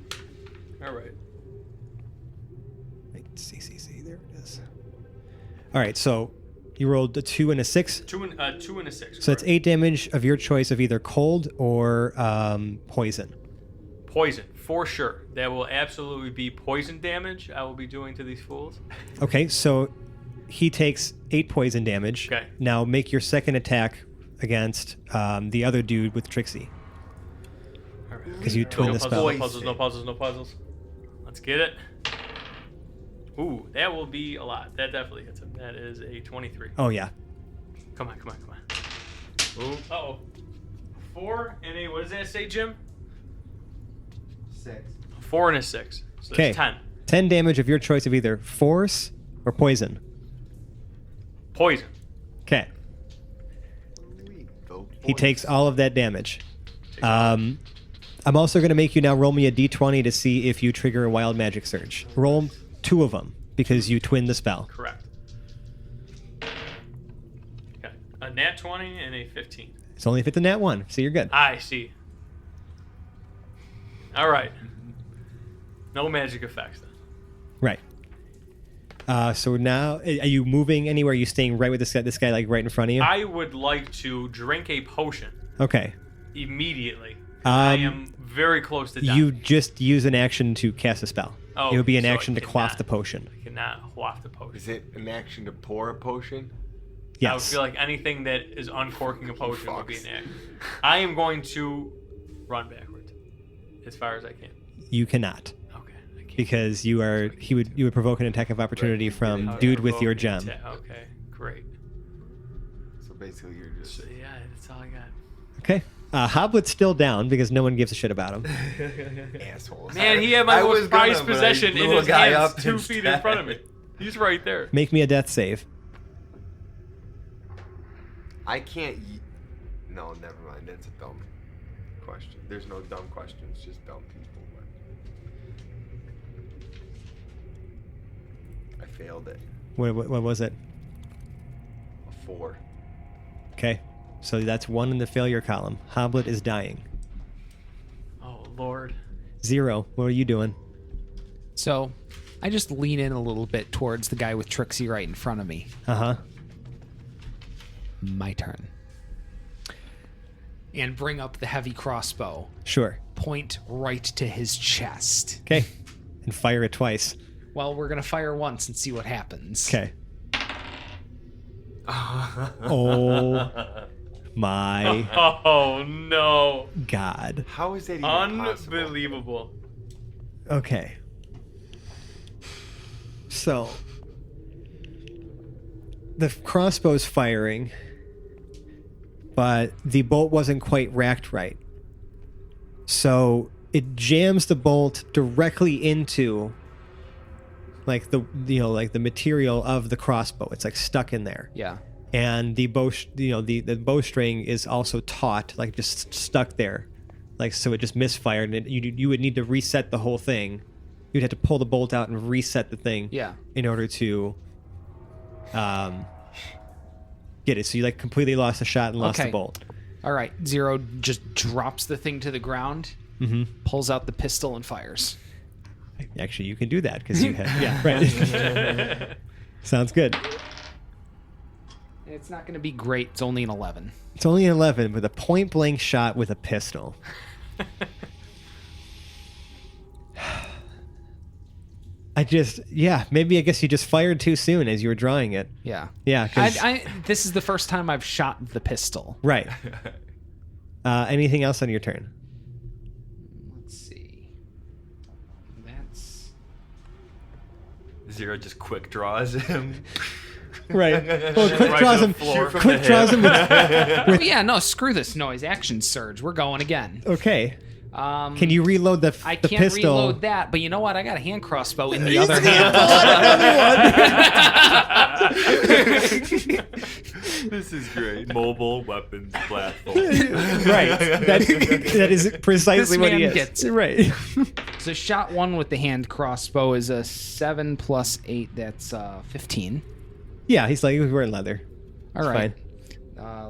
Speaker 4: All right.
Speaker 3: Wait, CCC, there it is. All right, so you rolled a 2 and a 6.
Speaker 4: 2 and a 6.
Speaker 3: So that's 8 damage of your choice of either cold or poison.
Speaker 4: Poison, for sure. That will absolutely be poison damage I will be doing to these fools.
Speaker 3: Okay, so he takes 8 poison damage.
Speaker 4: Okay.
Speaker 3: Now make your second attack against the other dude with Trixie.
Speaker 4: All right.
Speaker 3: Because you twin
Speaker 4: No
Speaker 3: the
Speaker 4: puzzles,
Speaker 3: spell.
Speaker 4: no puzzles. Let's get it. Ooh, that will be a lot. That definitely hits him. That is a 23.
Speaker 3: Oh yeah.
Speaker 4: Come on. Ooh. Uh-oh. 4 and a, what does that say, Jim?
Speaker 7: 6.
Speaker 4: 4 and a 6. So
Speaker 3: Okay.
Speaker 4: that's 10.
Speaker 3: 10 damage of your choice of either force or poison.
Speaker 4: Poison.
Speaker 3: Okay. He takes all of that damage. I'm also going to make you now roll me a d20 to see if you trigger a wild magic surge. Roll 2 of them because you twin the spell.
Speaker 4: Correct. Okay. A nat 20 and a 15.
Speaker 3: It's only if it's a nat 1, so you're good.
Speaker 4: I see. All right. No magic effects then.
Speaker 3: Right. So now, are you moving anywhere? Are you staying right with this guy like right in front of you?
Speaker 4: I would like to drink a potion
Speaker 3: Okay.
Speaker 4: immediately. I am very close to death.
Speaker 3: You just use an action to cast a spell.
Speaker 4: Oh,
Speaker 3: it would be an
Speaker 4: so
Speaker 3: action
Speaker 4: I
Speaker 3: to quaff
Speaker 4: cannot-
Speaker 3: the potion.
Speaker 4: I cannot quaff the potion.
Speaker 2: Is it an action to pour a potion?
Speaker 3: Yes.
Speaker 4: I would feel like anything that is uncorking a potion would be an
Speaker 2: Fucks.
Speaker 4: act. I am going to run backwards as far as I can.
Speaker 3: You cannot.
Speaker 4: Okay. I can't.
Speaker 3: Because you would provoke an attack of opportunity from
Speaker 4: Okay,
Speaker 3: dude with your
Speaker 4: provoke
Speaker 3: gem.
Speaker 4: an attack. Okay, great.
Speaker 2: So basically, you're just.
Speaker 4: So, yeah, that's all I got.
Speaker 3: Okay. Hoblet's still down because no one gives a shit about him.
Speaker 2: Assholes.
Speaker 4: Man, he had my
Speaker 6: I was
Speaker 4: most prized
Speaker 6: gonna, but I
Speaker 4: possession in
Speaker 6: blew a
Speaker 4: his
Speaker 6: guy
Speaker 4: hands
Speaker 6: up
Speaker 4: 2 feet in
Speaker 6: instead.
Speaker 4: front of me. He's right there.
Speaker 3: Make me a death save.
Speaker 2: I can't. No, never mind. That's a dumb question. There's no dumb questions, just dumb people. But I failed it.
Speaker 3: What was it?
Speaker 2: A 4.
Speaker 3: Okay. So that's 1 in the failure column. Hoblet is dying.
Speaker 4: Oh, Lord.
Speaker 3: 0. What are you doing?
Speaker 1: So I just lean in a little bit towards the guy with Trixie right in front of me.
Speaker 3: Uh-huh.
Speaker 1: My turn. And bring up the heavy crossbow.
Speaker 3: Sure.
Speaker 1: Point right to his chest.
Speaker 3: Okay. And fire it twice.
Speaker 1: Well, we're going to fire once and see what happens.
Speaker 3: Okay. Oh my
Speaker 4: Oh, no.
Speaker 3: god.
Speaker 2: How is that even possible?
Speaker 4: Unbelievable.
Speaker 3: Okay. So the crossbow's firing, but the bolt wasn't quite racked right. So it jams the bolt directly into like the like the material of the crossbow. It's like stuck in there.
Speaker 1: Yeah.
Speaker 3: And the bow, the bowstring is also taut, like just stuck there, like so it just misfired, and you would need to reset the whole thing. You'd have to pull the bolt out and reset the thing,
Speaker 1: Yeah.
Speaker 3: in order to, get it. So you like completely lost the shot and lost the
Speaker 1: Okay.
Speaker 3: bolt.
Speaker 1: All right. 0 just drops the thing to the ground, pulls out the pistol, and fires.
Speaker 3: Actually, you can do that because you have, yeah, right. Sounds good.
Speaker 1: It's not going to be great. It's only an 11.
Speaker 3: It's only an 11 with a point blank shot with a pistol. Maybe I guess you just fired too soon as you were drawing it.
Speaker 1: Yeah.
Speaker 3: Yeah, 'cause-
Speaker 1: This is the first time I've shot the pistol.
Speaker 3: Right. Anything else on your turn?
Speaker 1: Let's see. That's
Speaker 6: 0 just quick draws him.
Speaker 3: Right. Well, quick
Speaker 4: Right
Speaker 3: draws
Speaker 4: to the
Speaker 3: him.
Speaker 4: floor.
Speaker 3: Quick draws him. With,
Speaker 1: oh, yeah, no, screw this noise. Action surge. We're going again.
Speaker 3: okay. Can you reload the
Speaker 1: I
Speaker 3: the
Speaker 1: can't
Speaker 3: pistol?
Speaker 1: reload that, but you know what? I got a hand crossbow in the other hand.
Speaker 6: This is great. Mobile weapons platform.
Speaker 3: Right. That is precisely
Speaker 1: This
Speaker 3: what he
Speaker 1: man
Speaker 3: is.
Speaker 1: gets it.
Speaker 3: Right.
Speaker 1: So shot 1 with the hand crossbow is a 7 plus 8. That's 15.
Speaker 3: Yeah, he's wearing leather.
Speaker 1: All
Speaker 3: It's
Speaker 1: right.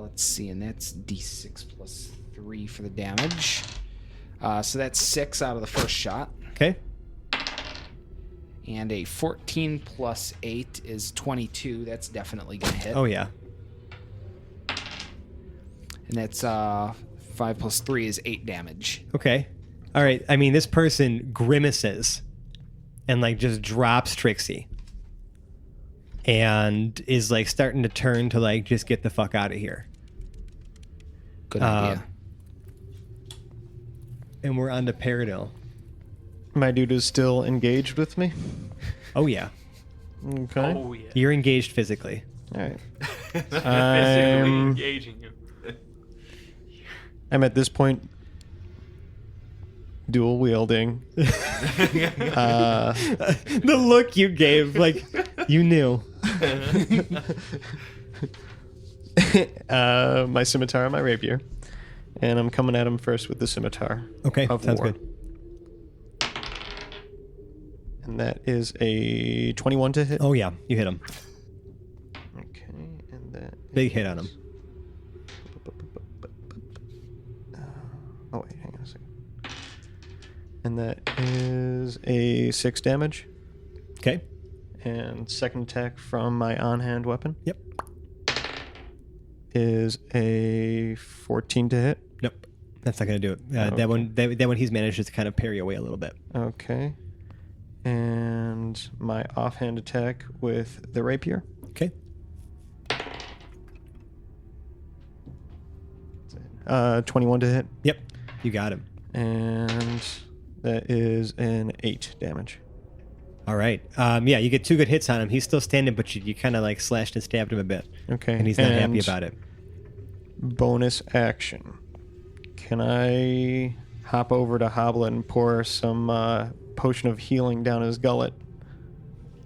Speaker 1: Let's see, and that's d6 plus 3 for the damage. So that's 6 out of the first shot.
Speaker 3: Okay.
Speaker 1: And a 14 plus 8 is 22. That's definitely going to hit.
Speaker 3: Oh yeah.
Speaker 1: And that's 5 plus 3 is 8 damage.
Speaker 3: Okay. All right. I mean, this person grimaces and like just drops Trixie and is like starting to turn to like just get the fuck out of here.
Speaker 1: Good idea.
Speaker 3: And we're on to Paradil.
Speaker 5: My dude is still engaged with me.
Speaker 3: Oh yeah.
Speaker 5: Okay.
Speaker 4: Oh yeah.
Speaker 3: You're engaged physically.
Speaker 5: All right.
Speaker 4: Physically
Speaker 5: I'm,
Speaker 4: engaging you.
Speaker 5: I'm at this point dual wielding.
Speaker 3: The look you gave, like you knew.
Speaker 5: My scimitar and my rapier. And I'm coming at him first with the scimitar.
Speaker 3: Okay,
Speaker 5: of
Speaker 3: sounds
Speaker 5: war.
Speaker 3: good.
Speaker 5: And that is a 21 to hit.
Speaker 3: Oh yeah, you hit him.
Speaker 5: Okay, and that
Speaker 3: Big hit on him.
Speaker 5: Oh wait, hang on a second. And that is a 6 damage.
Speaker 3: Okay.
Speaker 5: And second attack from my on-hand weapon
Speaker 3: Yep.
Speaker 5: is a 14 to hit.
Speaker 3: Nope. That's not gonna do it.
Speaker 5: Okay.
Speaker 3: That one he's managed to kind of parry away a little bit.
Speaker 5: Okay. And my offhand attack with the rapier.
Speaker 3: Okay.
Speaker 5: 21 to hit.
Speaker 3: Yep. You got him.
Speaker 5: And that is an 8 damage.
Speaker 3: All right. Yeah, you get 2 good hits on him. He's still standing, but you kind of like slashed and stabbed him a bit.
Speaker 5: Okay.
Speaker 3: And he's not happy about it.
Speaker 5: Bonus action. Can I hop over to Hoblet and pour some potion of healing down his gullet?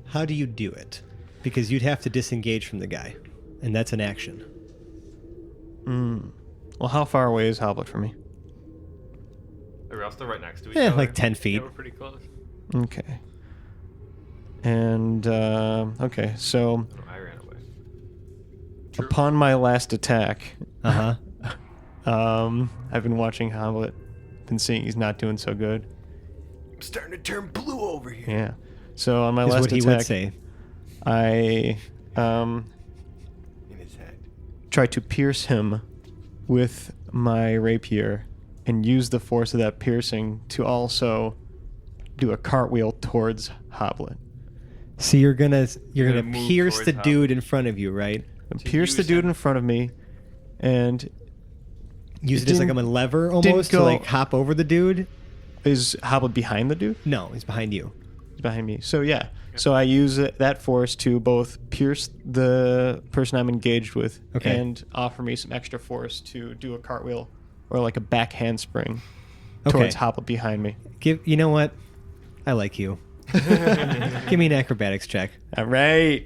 Speaker 3: How do you do it? Because you'd have to disengage from the guy, and that's an action.
Speaker 5: Well, how far away is Hoblet from me?
Speaker 6: We're all still right next to each
Speaker 3: Yeah,
Speaker 6: other.
Speaker 3: like 10 feet.
Speaker 4: Yeah, we're pretty close.
Speaker 5: Okay. And, okay, so
Speaker 6: Oh, I ran away.
Speaker 5: upon my last attack,
Speaker 3: Uh-huh.
Speaker 5: I've been watching Hoblet, been seeing he's not doing so good.
Speaker 2: I'm starting to turn blue over here.
Speaker 5: Yeah. So on my
Speaker 3: Is
Speaker 5: last
Speaker 3: what he
Speaker 5: attack,
Speaker 3: would say.
Speaker 5: I
Speaker 2: In his head.
Speaker 5: try to pierce him with my rapier and use the force of that piercing to also do a cartwheel towards Hoblet.
Speaker 3: So you're gonna
Speaker 6: move
Speaker 3: pierce
Speaker 6: towards
Speaker 3: the
Speaker 6: Hoblet.
Speaker 3: dude in front of you, right?
Speaker 5: Pierce the
Speaker 4: use
Speaker 5: dude
Speaker 4: him.
Speaker 5: in front of me, and
Speaker 3: Use
Speaker 5: It
Speaker 3: it as like a
Speaker 5: didn't-
Speaker 3: lever
Speaker 5: didn't
Speaker 3: almost to
Speaker 5: go-
Speaker 3: like hop over the dude.
Speaker 5: is Hoblet behind the dude?
Speaker 3: No, he's behind you.
Speaker 5: He's behind me. So yeah. So I use that force to both pierce the person I'm engaged with
Speaker 3: Okay.
Speaker 5: and offer me some extra force to do a cartwheel or like a back handspring
Speaker 3: Okay.
Speaker 5: towards Hoblet behind me.
Speaker 3: You know what? I like you. Give me an acrobatics check.
Speaker 5: All right.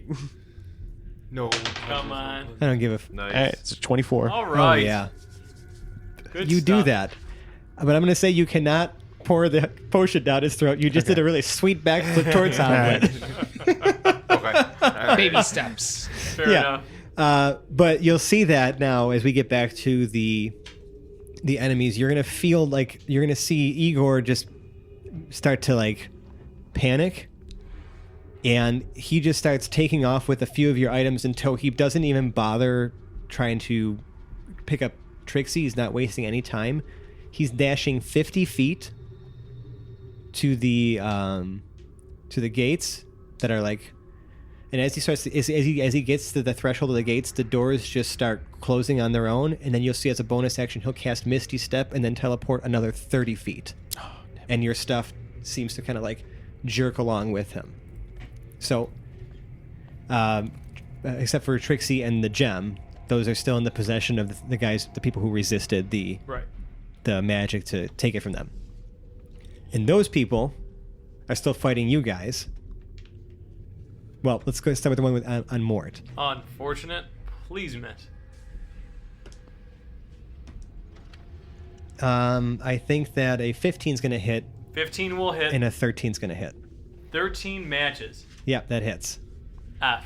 Speaker 2: No.
Speaker 4: Come on.
Speaker 3: I don't give a.
Speaker 6: Nice.
Speaker 5: All right, it's a 24.
Speaker 4: All
Speaker 3: Oh
Speaker 4: right.
Speaker 3: yeah.
Speaker 4: Good
Speaker 3: You do
Speaker 4: stuff.
Speaker 3: that, but I'm gonna say you cannot pour the potion down his throat. You just did a really sweet backflip towards Hoblet.
Speaker 6: Okay. All right.
Speaker 1: Baby steps.
Speaker 4: Fair
Speaker 3: Yeah.
Speaker 4: enough.
Speaker 3: But you'll see that now as we get back to the enemies. You're gonna feel like you're gonna see Igor just start to like panic, and he just starts taking off with a few of your items until he doesn't even bother trying to pick up Trixie. He's not wasting any time. He's dashing 50 feet to the gates that are like. And as he starts, as he gets to the threshold of the gates, the doors just start closing on their own. And then you'll see as a bonus action, he'll cast Misty Step and then teleport another 30 feet. And your stuff seems to kind of like jerk along with him. So, except for Trixie and the gem, those are still in the possession of the people who resisted the
Speaker 4: Right.
Speaker 3: magic to take it from them. And those people are still fighting you guys. Well, let's go start with the one with on Mort.
Speaker 4: Unfortunate. Please miss.
Speaker 3: I think that a 15 is going to hit
Speaker 4: 15 will hit.
Speaker 3: and a 13 is going to hit.
Speaker 4: 13 matches.
Speaker 3: Yeah, that hits.
Speaker 4: F.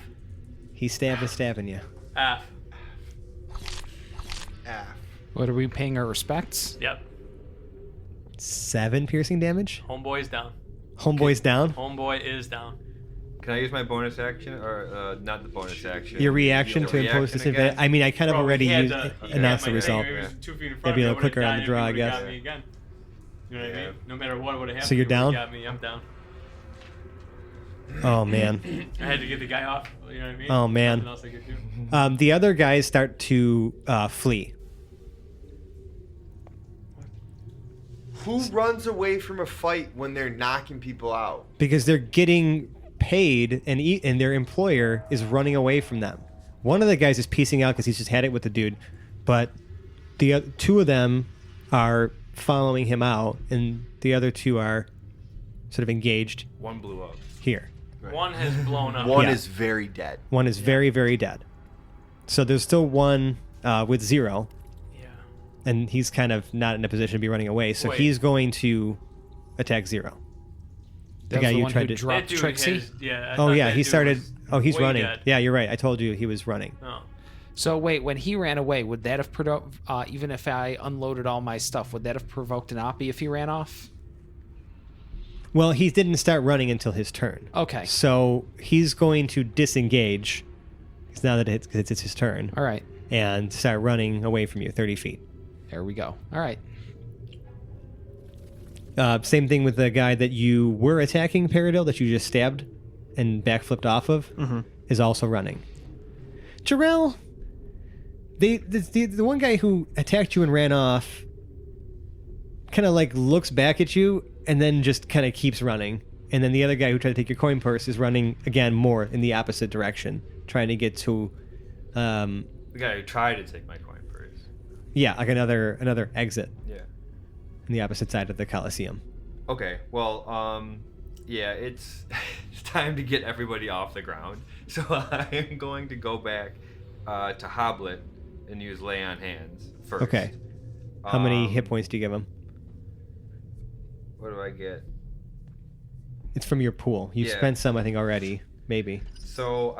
Speaker 3: He's stabbing you.
Speaker 4: F.
Speaker 1: What are we paying our respects?
Speaker 4: Yep.
Speaker 3: 7 piercing damage.
Speaker 4: Homeboy's down.
Speaker 3: Homeboy's down.
Speaker 4: Homeboy is down.
Speaker 6: Can I use my bonus action or not the bonus action?
Speaker 3: Your reaction
Speaker 6: The
Speaker 3: to impose
Speaker 6: reaction
Speaker 3: disadvantage.
Speaker 6: again?
Speaker 3: I mean, I kind of
Speaker 4: Bro,
Speaker 3: already
Speaker 4: he had
Speaker 3: used,
Speaker 4: to- he
Speaker 3: announced
Speaker 4: had
Speaker 3: the
Speaker 4: my
Speaker 3: result.
Speaker 4: thing. He was 2 feet in front
Speaker 3: That'd be a
Speaker 4: of me.
Speaker 3: little quicker on the
Speaker 4: I
Speaker 3: draw, I
Speaker 4: would've died
Speaker 3: guess.
Speaker 4: if he would've got me again. You know what I
Speaker 6: Yeah.
Speaker 4: mean? No matter what would have happened.
Speaker 3: So you're
Speaker 4: he would've
Speaker 3: down?
Speaker 4: Got me. I'm down.
Speaker 3: Oh man.
Speaker 4: I had to get the guy off. You know what I mean?
Speaker 3: Oh, man.
Speaker 4: Nothing else I could do.
Speaker 3: The other guys start to flee.
Speaker 2: Who runs away from a fight when they're knocking people out?
Speaker 3: Because they're getting paid, and their employer is running away from them. One of the guys is piecing out because he's just had it with the dude, but the two of them are following him out, and the other two are sort of engaged
Speaker 6: One blew up.
Speaker 3: here.
Speaker 4: One has blown up.
Speaker 2: One
Speaker 3: Yeah.
Speaker 2: is very dead.
Speaker 3: One is very, very dead. So there's still one with 0,
Speaker 4: Yeah.
Speaker 3: and he's kind of not in a position to be running away, so
Speaker 4: Wait.
Speaker 3: he's going to attack 0. The
Speaker 1: That
Speaker 3: guy
Speaker 1: was the
Speaker 3: you
Speaker 1: one
Speaker 3: tried
Speaker 1: who
Speaker 3: to...
Speaker 1: dropped
Speaker 4: That dude
Speaker 1: Trixie.
Speaker 4: has- yeah. I
Speaker 3: Oh,
Speaker 4: thought
Speaker 3: yeah,
Speaker 4: that
Speaker 3: he
Speaker 4: dude
Speaker 3: started...
Speaker 4: was
Speaker 3: Oh, he's
Speaker 4: way
Speaker 3: running.
Speaker 4: dead.
Speaker 3: Yeah, you're right. I told you he was running.
Speaker 4: Oh.
Speaker 1: So wait, when he ran away, would that have even if I unloaded all my stuff, would that have provoked an oppie if he ran off?
Speaker 3: Well, he didn't start running until his turn.
Speaker 1: Okay.
Speaker 3: So he's going to disengage, 'cause now that it's his turn,
Speaker 1: All right.
Speaker 3: and start running away from you 30 feet.
Speaker 1: There we go. All right.
Speaker 3: Same thing with the guy that you were attacking, Paradil, that you just stabbed and backflipped off of, is also running. Jarrell, the one guy who attacked you and ran off kind of like looks back at you and then just kind of keeps running. And then the other guy who tried to take your coin purse is running again more in the opposite direction, trying to get to,
Speaker 6: The guy who tried to take my coin purse.
Speaker 3: yeah, like another exit
Speaker 6: Yeah.
Speaker 3: in the opposite side of the Coliseum.
Speaker 6: Okay. Well, yeah, it's it's time to get everybody off the ground. So I am going to go back to Hoblet and use Lay on Hands first.
Speaker 3: Okay. How many hit points do you give him?
Speaker 6: What do I get?
Speaker 3: It's from your pool. You've
Speaker 6: Yeah.
Speaker 3: spent some, I think, already. Maybe.
Speaker 6: So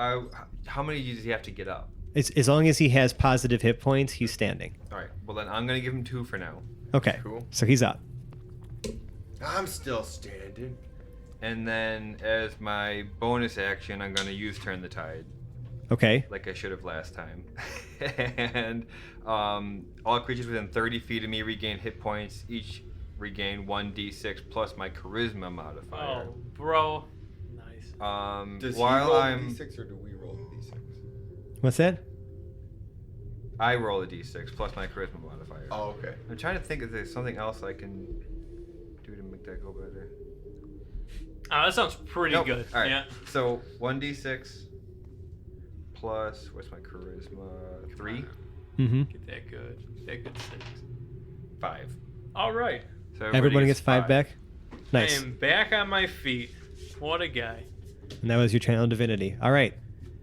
Speaker 6: how many does he have to get up?
Speaker 3: It's, as long as he has positive hit points, he's standing.
Speaker 6: All right. Well, then I'm gonna give him 2 for now.
Speaker 3: Okay.
Speaker 2: Cool.
Speaker 3: So he's up.
Speaker 2: I'm still standing.
Speaker 6: And then as my bonus action, I'm gonna use Turn the Tide,
Speaker 3: Okay.
Speaker 6: like I should have last time. And all creatures within 30 feet of me regain hit points. Each regain 1d6 plus my charisma modifier.
Speaker 4: Oh, bro. Nice.
Speaker 2: Does
Speaker 6: While
Speaker 2: he roll
Speaker 6: I'm,
Speaker 2: the d6 or do we roll the d6?
Speaker 3: What's that?
Speaker 6: I roll a d6 plus my charisma modifier.
Speaker 2: Oh, okay.
Speaker 6: I'm trying to think if there's something else I can do to make that go better.
Speaker 4: Oh, that sounds pretty
Speaker 6: Nope.
Speaker 4: good.
Speaker 6: All right.
Speaker 4: Yeah.
Speaker 6: So 1d6 plus what's my charisma? 3,
Speaker 3: Mm-hmm.
Speaker 4: Get that good. That good 6.
Speaker 6: 5.
Speaker 4: All right.
Speaker 6: So
Speaker 3: Everybody gets 5 back? Nice.
Speaker 4: I am back on my feet. What a guy.
Speaker 3: And that was your channel divinity. All right.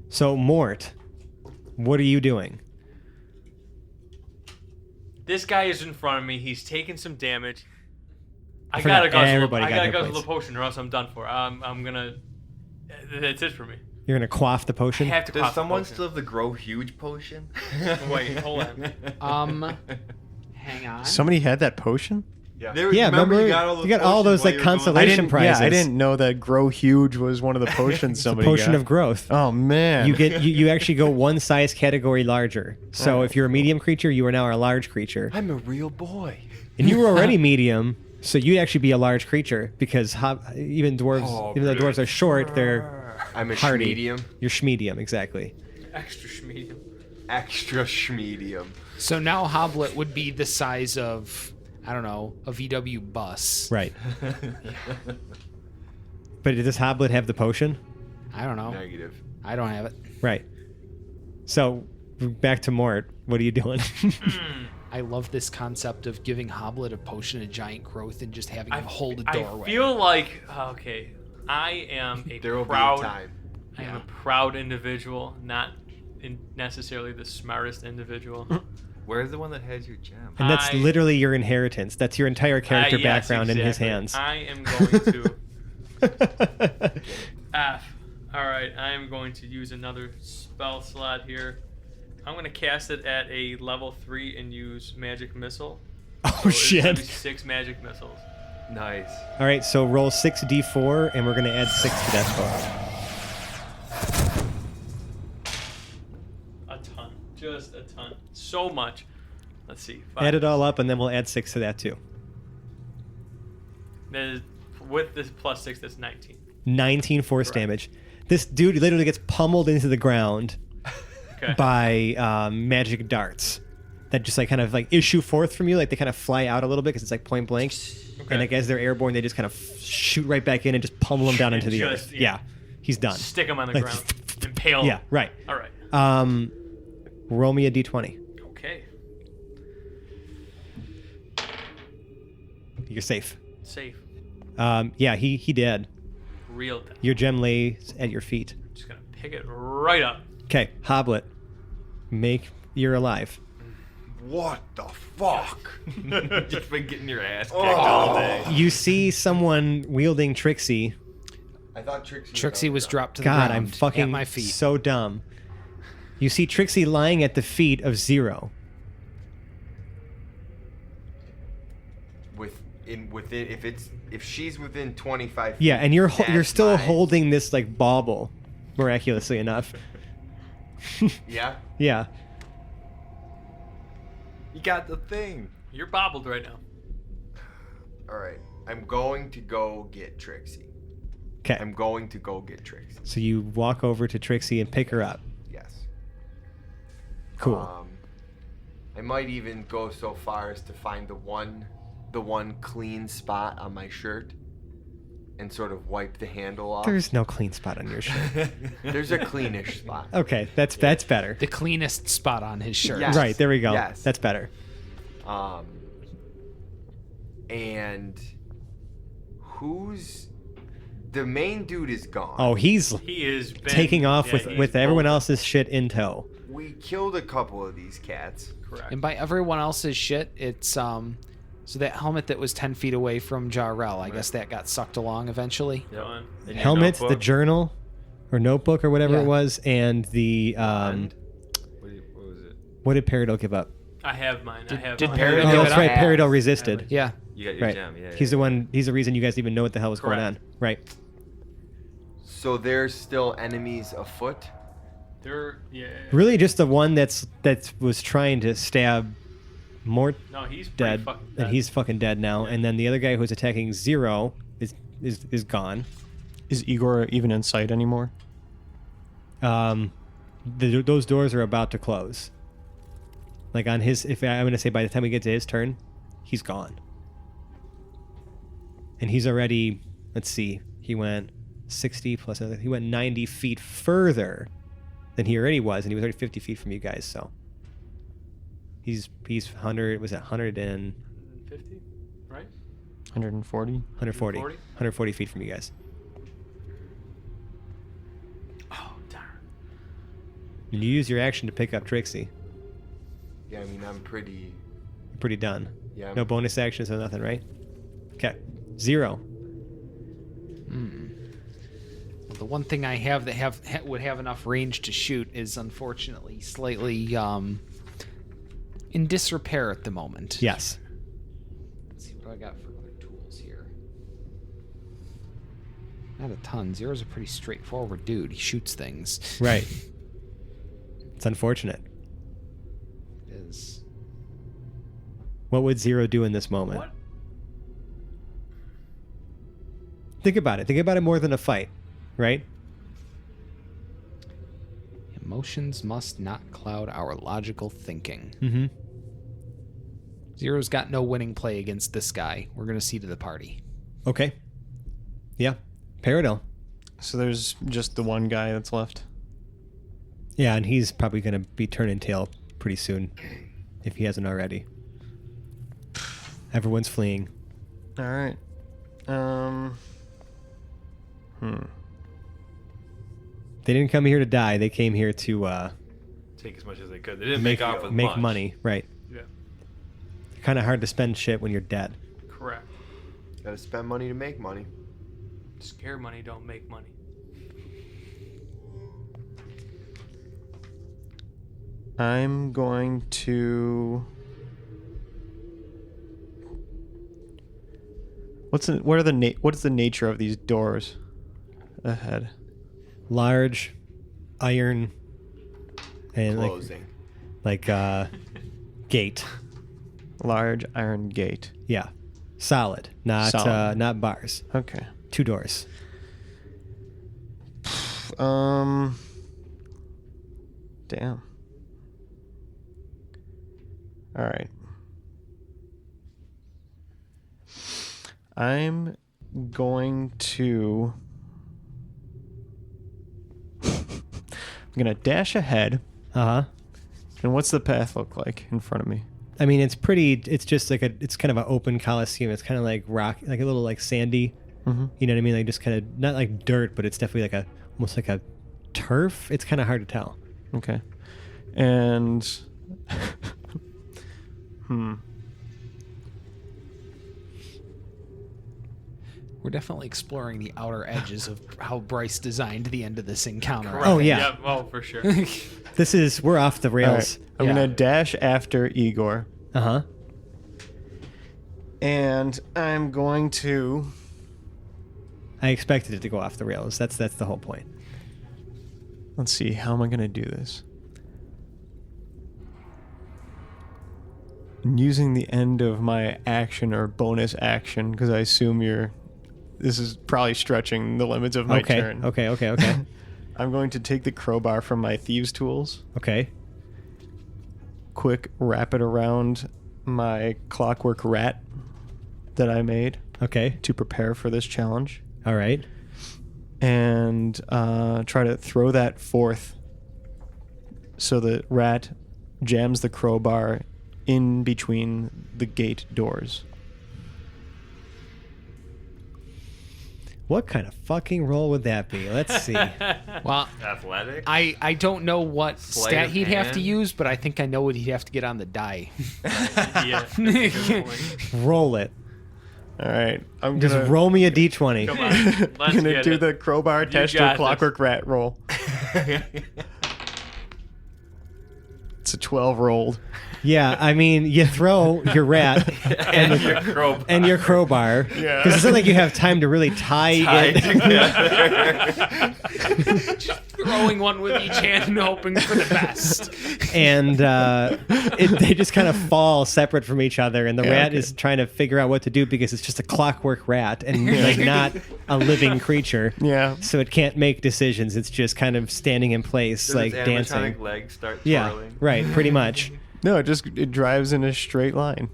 Speaker 3: So, Mort, what are you doing?
Speaker 4: This guy is in front of me. He's taking some damage. I
Speaker 3: forgot
Speaker 4: gotta guzzle.
Speaker 3: everybody
Speaker 4: I
Speaker 3: got
Speaker 4: gotta
Speaker 3: hit
Speaker 4: guzzle
Speaker 3: points.
Speaker 4: the potion, or else I'm done for. I'm gonna. That's it for me.
Speaker 3: You're going to quaff the
Speaker 4: I
Speaker 3: potion?
Speaker 4: have to.
Speaker 6: Does
Speaker 4: pop the
Speaker 6: someone
Speaker 4: potion.
Speaker 6: still have the grow huge potion?
Speaker 4: Wait, hold on.
Speaker 1: Hang on.
Speaker 5: Somebody had that potion?
Speaker 2: Yeah.
Speaker 3: Yeah, remember? You got all those, like, consolation prizes.
Speaker 5: I didn't know that grow huge was one of the potions
Speaker 3: It's the
Speaker 5: somebody
Speaker 3: potion
Speaker 5: got.
Speaker 3: of growth.
Speaker 5: Oh man.
Speaker 3: You actually go one size category larger. So if you're a medium creature, you are now a large creature.
Speaker 2: I'm a real boy.
Speaker 3: And you were already medium, so you'd actually be a large creature because even dwarves, even though dwarves are short, they're
Speaker 2: I'm a
Speaker 3: hardy.
Speaker 2: medium.
Speaker 3: You're schmedium, exactly.
Speaker 4: Extra schmedium.
Speaker 2: Extra schmedium.
Speaker 1: So now Hoblet would be the size of, I don't know, a VW bus.
Speaker 3: Right. But does Hoblet have the potion?
Speaker 1: I don't know.
Speaker 2: Negative.
Speaker 1: I don't have it.
Speaker 3: Right. So back to Mort. What are you doing?
Speaker 1: I love this concept of giving Hoblet a potion of giant growth and just having him hold a doorway.
Speaker 4: I feel like okay. I am a
Speaker 2: There will
Speaker 4: proud.
Speaker 2: be a time.
Speaker 4: I am a proud individual, not necessarily the smartest individual.
Speaker 6: Where's the one that has your gem?
Speaker 3: And that's
Speaker 4: I-
Speaker 3: literally your inheritance. That's your entire character
Speaker 4: Yes,
Speaker 3: background in his
Speaker 4: exactly.
Speaker 3: hands.
Speaker 4: I am going to F. All right, I am going to use another spell slot here. I'm going to cast it at a level 3 and use magic missile.
Speaker 3: Oh,
Speaker 4: So it's gonna
Speaker 3: shit.
Speaker 4: be 6 magic missiles.
Speaker 6: Nice.
Speaker 3: All right, so roll 6d4, and we're going to add 6 to that total.
Speaker 4: A ton, just a ton, so much. Let's see.
Speaker 3: Add it all up, and then we'll add 6 to that, too.
Speaker 4: That is, with this plus 6, that's 19.
Speaker 3: 19 force
Speaker 4: Correct.
Speaker 3: damage. This dude literally gets pummeled into the ground
Speaker 4: Okay.
Speaker 3: by magic darts that just like kind of like issue forth from you. Like they kind of fly out a little bit because it's like point blank.
Speaker 4: Okay.
Speaker 3: And like as they're airborne, they just kind of shoot right back in and just pummel him down into the
Speaker 4: Just-
Speaker 3: earth.
Speaker 4: yeah.
Speaker 3: Yeah. He's done.
Speaker 4: Stick him on the
Speaker 3: Like,
Speaker 4: ground. Impale
Speaker 3: Yeah,
Speaker 4: him.
Speaker 3: right.
Speaker 4: All right.
Speaker 3: Roll me a d20.
Speaker 4: Okay.
Speaker 3: You're safe.
Speaker 4: Safe.
Speaker 3: Yeah, he did.
Speaker 4: Real death.
Speaker 3: Your gem lays at your feet.
Speaker 4: Just gonna pick it right up.
Speaker 3: Okay, Hoblet, you're alive.
Speaker 2: What the fuck?
Speaker 6: Just been getting your ass kicked all day.
Speaker 3: You see someone wielding Trixie.
Speaker 2: I thought
Speaker 1: Trixie was dropped to the
Speaker 3: God,
Speaker 1: ground
Speaker 3: I'm fucking
Speaker 1: at my feet.
Speaker 3: so dumb. You see Trixie lying at the feet of Zero.
Speaker 2: If she's within 25 feet.
Speaker 3: Yeah, and you're
Speaker 2: that's
Speaker 3: still
Speaker 2: mine.
Speaker 3: holding this like bauble, miraculously enough.
Speaker 2: Yeah.
Speaker 3: Yeah.
Speaker 6: You got the thing.
Speaker 4: You're bobbled right now.
Speaker 2: All right. I'm going to go get Trixie.
Speaker 3: Okay.
Speaker 2: I'm going to go get Trixie.
Speaker 3: So you walk over to Trixie and pick her up.
Speaker 2: Yes.
Speaker 3: Cool.
Speaker 2: I might even go so far as to find the one clean spot on my shirt and sort of wipe the handle off.
Speaker 3: There's no clean spot on your shirt.
Speaker 2: There's a cleanish spot.
Speaker 3: Okay, that's better.
Speaker 1: The cleanest spot on his shirt.
Speaker 2: Yes.
Speaker 3: Right, there we go.
Speaker 2: Yes.
Speaker 3: That's better.
Speaker 2: And who's the main dude is gone.
Speaker 3: Oh, he's
Speaker 4: He is
Speaker 3: taking off
Speaker 4: he's
Speaker 3: with everyone
Speaker 4: bolted.
Speaker 3: else's shit in tow.
Speaker 2: We killed a couple of these cats.
Speaker 4: Correct.
Speaker 1: And by everyone else's shit, it's so that helmet that was 10 feet away from Jarrell, I guess that got sucked along eventually.
Speaker 4: Done.
Speaker 6: And your
Speaker 3: Helmet, the
Speaker 6: notebook?
Speaker 3: journal, or notebook, or whatever
Speaker 1: Yeah.
Speaker 3: it was, and the
Speaker 6: What was it?
Speaker 3: what did Peridot give up?
Speaker 4: I have mine. I have
Speaker 1: did
Speaker 4: mine.
Speaker 1: Peridot
Speaker 3: Oh,
Speaker 1: give
Speaker 3: that's
Speaker 1: it
Speaker 3: right.
Speaker 1: up?
Speaker 3: Peridot resisted.
Speaker 1: Yeah.
Speaker 6: You got your
Speaker 3: Right.
Speaker 6: gem. Yeah.
Speaker 3: He's the one. He's the reason you guys even know what the hell was going on.
Speaker 4: Correct.
Speaker 3: Right.
Speaker 2: So there's still enemies afoot.
Speaker 4: Yeah.
Speaker 3: Really, just the one that was trying to stab Mort
Speaker 4: No, he's pretty
Speaker 3: dead,
Speaker 4: fucking
Speaker 3: and
Speaker 4: dead.
Speaker 3: he's fucking dead now. And then the other guy who's attacking Zero is gone.
Speaker 5: Is Igor even in sight anymore?
Speaker 3: Those doors are about to close. Like on his, if I'm gonna say by the time we get to his turn, he's gone. And he's already, let's see, he went 60 plus, he went 90 feet further than he already was, and he was already 50 feet from you guys. So he's 100. Was it 100 and
Speaker 4: 50, right?
Speaker 5: 140?
Speaker 3: 140?
Speaker 4: 140?
Speaker 3: 140 feet from you guys.
Speaker 4: Oh, darn.
Speaker 3: And you use your action to pick up Trixie.
Speaker 2: Yeah, I mean I'm pretty.
Speaker 3: You're pretty done.
Speaker 2: Yeah.
Speaker 3: No bonus actions or nothing, right? Okay. Zero.
Speaker 1: The one thing I have that would have enough range to shoot is unfortunately slightly in disrepair at the moment.
Speaker 3: Yes.
Speaker 1: Let's see what I got for other tools here. Not a ton. Zero's a pretty straightforward dude. He shoots things.
Speaker 3: Right. It's unfortunate.
Speaker 1: It is.
Speaker 3: What would Zero do in this moment?
Speaker 4: What?
Speaker 3: Think about it. Think about it more than a fight, right?
Speaker 1: Emotions must not cloud our logical thinking.
Speaker 3: Mm-hmm.
Speaker 1: Zero's got no winning play against this guy. We're going to see to the party.
Speaker 3: Okay. Yeah. Peridot.
Speaker 5: So there's just the one guy that's left.
Speaker 3: Yeah, and he's probably going to be turning tail pretty soon, if he hasn't already. Everyone's fleeing.
Speaker 5: All right.
Speaker 3: They didn't come here to die. They came here to
Speaker 6: Take as much as they could. They didn't make off with
Speaker 3: make
Speaker 6: much.
Speaker 3: money. Right.
Speaker 4: Yeah.
Speaker 3: Kind of hard to spend shit when you're dead.
Speaker 4: Correct.
Speaker 2: Gotta spend money to make money.
Speaker 4: Scare money don't make money.
Speaker 5: I'm going to. What is the nature of these doors ahead?
Speaker 3: Large, iron, and
Speaker 2: Closing.
Speaker 3: like gate.
Speaker 5: Large iron gate.
Speaker 3: Yeah. Solid. Not
Speaker 5: Solid.
Speaker 3: not bars.
Speaker 5: Okay.
Speaker 3: 2 doors.
Speaker 5: Damn. All right. I'm going to. I'm going to dash ahead.
Speaker 3: Uh huh.
Speaker 5: And what's the path look like in front of me?
Speaker 3: I mean, it's just like it's kind of an open coliseum. It's kind of like rock, like a little like sandy.
Speaker 5: Mm-hmm.
Speaker 3: You know what I mean? Like just kind of not like dirt, but it's definitely like almost like a turf. It's kind of hard to tell.
Speaker 5: Okay. And
Speaker 1: We're definitely exploring the outer edges of how Bryce designed the end of this encounter.
Speaker 3: Oh, yeah.
Speaker 4: Yep. Oh, for sure.
Speaker 3: We're off the
Speaker 5: all
Speaker 3: rails.
Speaker 5: right, I'm
Speaker 1: Yeah.
Speaker 5: going to dash after Igor.
Speaker 3: Uh huh.
Speaker 5: And I'm going to...
Speaker 3: I expected it to go off the rails. That's the whole point.
Speaker 5: Let's see. How am I going to do this? I'm using the end of my action or bonus action because I assume this is probably stretching the limits of my turn.
Speaker 3: Okay.
Speaker 5: I'm going to take the crowbar from my thieves' tools.
Speaker 3: Okay.
Speaker 5: Quick wrap it around my clockwork rat that I made
Speaker 3: Okay.
Speaker 5: to prepare for this challenge.
Speaker 3: All right.
Speaker 5: And try to throw that forth so the rat jams the crowbar in between the gate doors.
Speaker 3: What kind of fucking roll would that be? Let's see.
Speaker 1: Well,
Speaker 6: Athletic.
Speaker 1: I don't know what
Speaker 6: Sleight
Speaker 1: stat
Speaker 6: of
Speaker 1: he'd have to
Speaker 6: hand?
Speaker 1: use, but I think I know what he'd have to get on the die.
Speaker 4: Yeah. That's a good point.
Speaker 3: Roll it.
Speaker 5: All right. I'm
Speaker 3: Just
Speaker 5: gonna,
Speaker 3: roll me a d20.
Speaker 4: Come on.
Speaker 5: I'm
Speaker 4: Let's
Speaker 5: gonna
Speaker 4: get
Speaker 5: do
Speaker 4: it.
Speaker 5: the crowbar attached to
Speaker 4: got
Speaker 5: a
Speaker 4: this.
Speaker 5: clockwork rat roll. It's a 12 rolled.
Speaker 3: Yeah, I mean, you throw your rat
Speaker 6: and your crowbar.
Speaker 3: and your crowbar.
Speaker 5: Yeah.
Speaker 3: Because it's not like you have time to really tie it.
Speaker 1: Throwing one with each hand and hoping for the best.
Speaker 3: And they just kind of fall separate from each other. And the rat is trying to figure out what to do because it's just a clockwork rat and like not a living creature.
Speaker 5: Yeah.
Speaker 3: So it can't make decisions. It's just kind of standing in place,
Speaker 6: Does
Speaker 3: like
Speaker 6: its
Speaker 3: dancing.
Speaker 6: animatronic legs start
Speaker 3: Yeah,
Speaker 6: twirling?
Speaker 3: right, pretty much.
Speaker 5: No, it drives in a straight line.